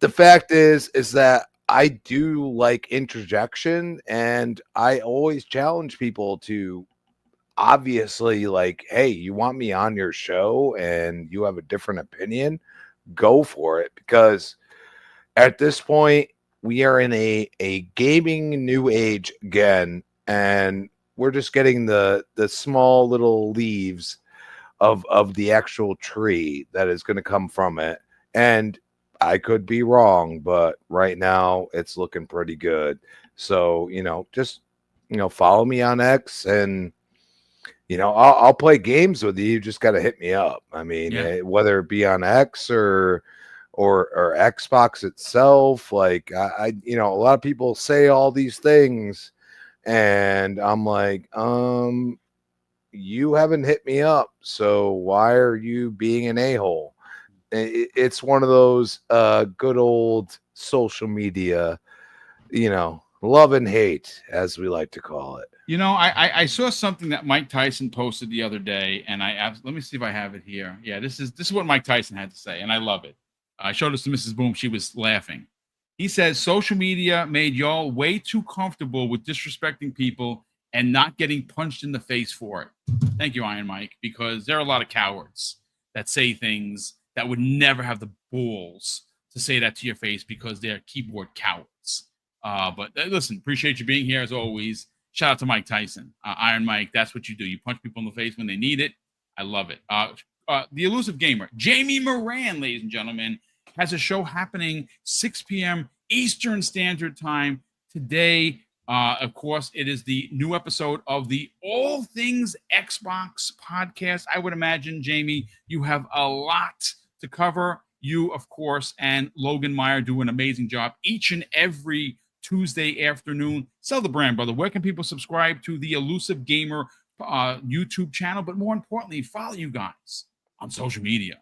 the fact is that I do like interjection, and I always challenge people to obviously, like, hey, you want me on your show and you have a different opinion, go for it, because at this point we are in a gaming new age again, and we're just getting the small little leaves of the actual tree that is going to come from it. And I could be wrong, but right now it's looking pretty good. So, just follow me on X, and I'll play games with you. You just got to hit me up. I mean, whether it be on X or Xbox itself, like I a lot of people say all these things, and I'm like, you haven't hit me up, so why are you being an a-hole? It's one of those good old social media, love and hate, as we like to call it. I saw something that Mike Tyson posted the other day, and let me see if I have it here. Yeah, this is what Mike Tyson had to say, and I love it. I showed this to Mrs. Boom. She was laughing. He says, social media made y'all way too comfortable with disrespecting people and not getting punched in the face for it. Thank you, Iron Mike, because there are a lot of cowards that say things that would never have the balls to say that to your face because they're keyboard cowards. But listen, appreciate you being here as always. Shout out to Mike Tyson. Iron Mike, that's what you do. You punch people in the face when they need it. I love it. The Elusive Gamer, Jamie Moran, ladies and gentlemen, has a show happening 6 p.m. Eastern Standard Time today. Of course, it is the new episode of the All Things Xbox podcast. I would imagine, Jamie, you have a lot to cover. You, of course, and Logan Meyer do an amazing job each and every Tuesday afternoon. Sell the brand, brother. Where can people subscribe to the Elusive Gamer YouTube channel? But more importantly, follow you guys on social media.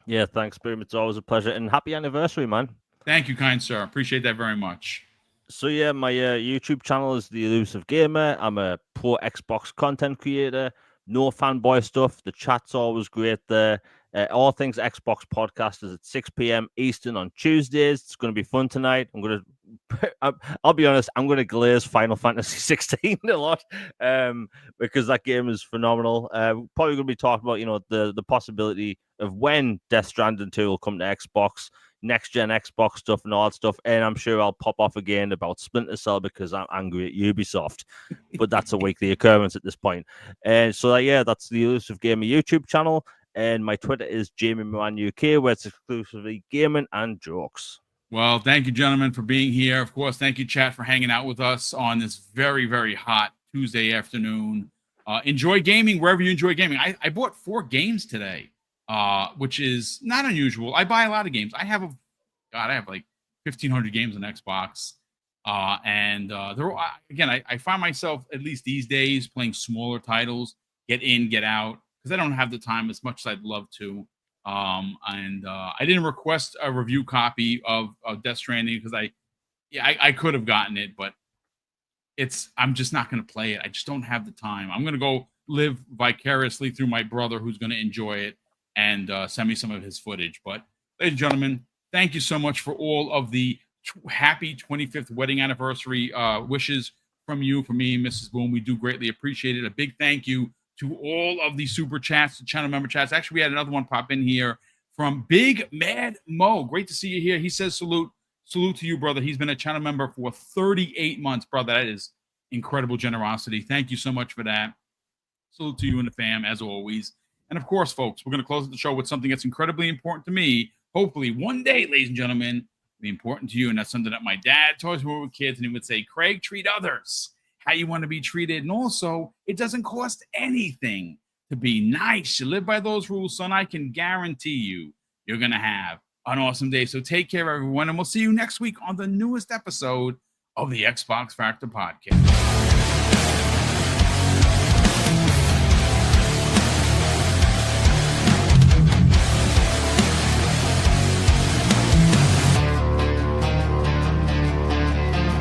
Yeah, thanks, Boom. It's always a pleasure. And happy anniversary, man. Thank you, kind sir. Appreciate that very much. So yeah, my YouTube channel is The Elusive Gamer. I'm a pro Xbox content creator. No fanboy stuff. The chat's always great there. All Things Xbox podcast is at 6 p.m. Eastern on Tuesdays. It's going to be fun tonight. I'll be honest, I'm going to glaze Final Fantasy 16 a lot because that game is phenomenal. Probably going to be talking about, the possibility of when Death Stranding 2 will come to Xbox, next-gen Xbox stuff and all that stuff. And I'm sure I'll pop off again about Splinter Cell because I'm angry at Ubisoft. But that's a weekly occurrence at this point. And so, that's the Elusive Gamer YouTube channel. And my Twitter is Jamie Moran UK, where it's exclusively gaming and jokes. Well, thank you, gentlemen, for being here. Of course, thank you, chat, for hanging out with us on this very, very hot Tuesday afternoon. Enjoy gaming wherever you enjoy gaming. I bought 4 games today, which is not unusual. I buy a lot of games. I have like 1,500 games on Xbox. I find myself, at least these days, playing smaller titles, get in, get out, because I don't have the time as much as I'd love to. I didn't request a review copy of Death Stranding because I could have gotten it, but I'm just not going to play it. I just don't have the time. I'm going to go live vicariously through my brother, who's going to enjoy it and send me some of his footage. But ladies and gentlemen, thank you so much for all of the happy 25th wedding anniversary wishes from you, from me, Mrs. Boom. We do greatly appreciate it. A big thank you to all of the super chats, the channel member chats. Actually, we had another one pop in here from Big Mad Mo. Great to see you here. He says salute to you, brother. He's been a channel member for 38 months, brother. That is incredible generosity. Thank you so much for that. Salute to you and the fam, as always. And of course, folks, we're going to close the show with something that's incredibly important to me. Hopefully, one day, ladies and gentlemen, be important to you. And that's something that my dad told us when we were kids, and he would say, Craig, treat others how you want to be treated. And also, it doesn't cost anything to be nice. You live by those rules, son. I can guarantee you're going to have an awesome day. So take care, everyone. And we'll see you next week on the newest episode of the Xbox Factor Podcast.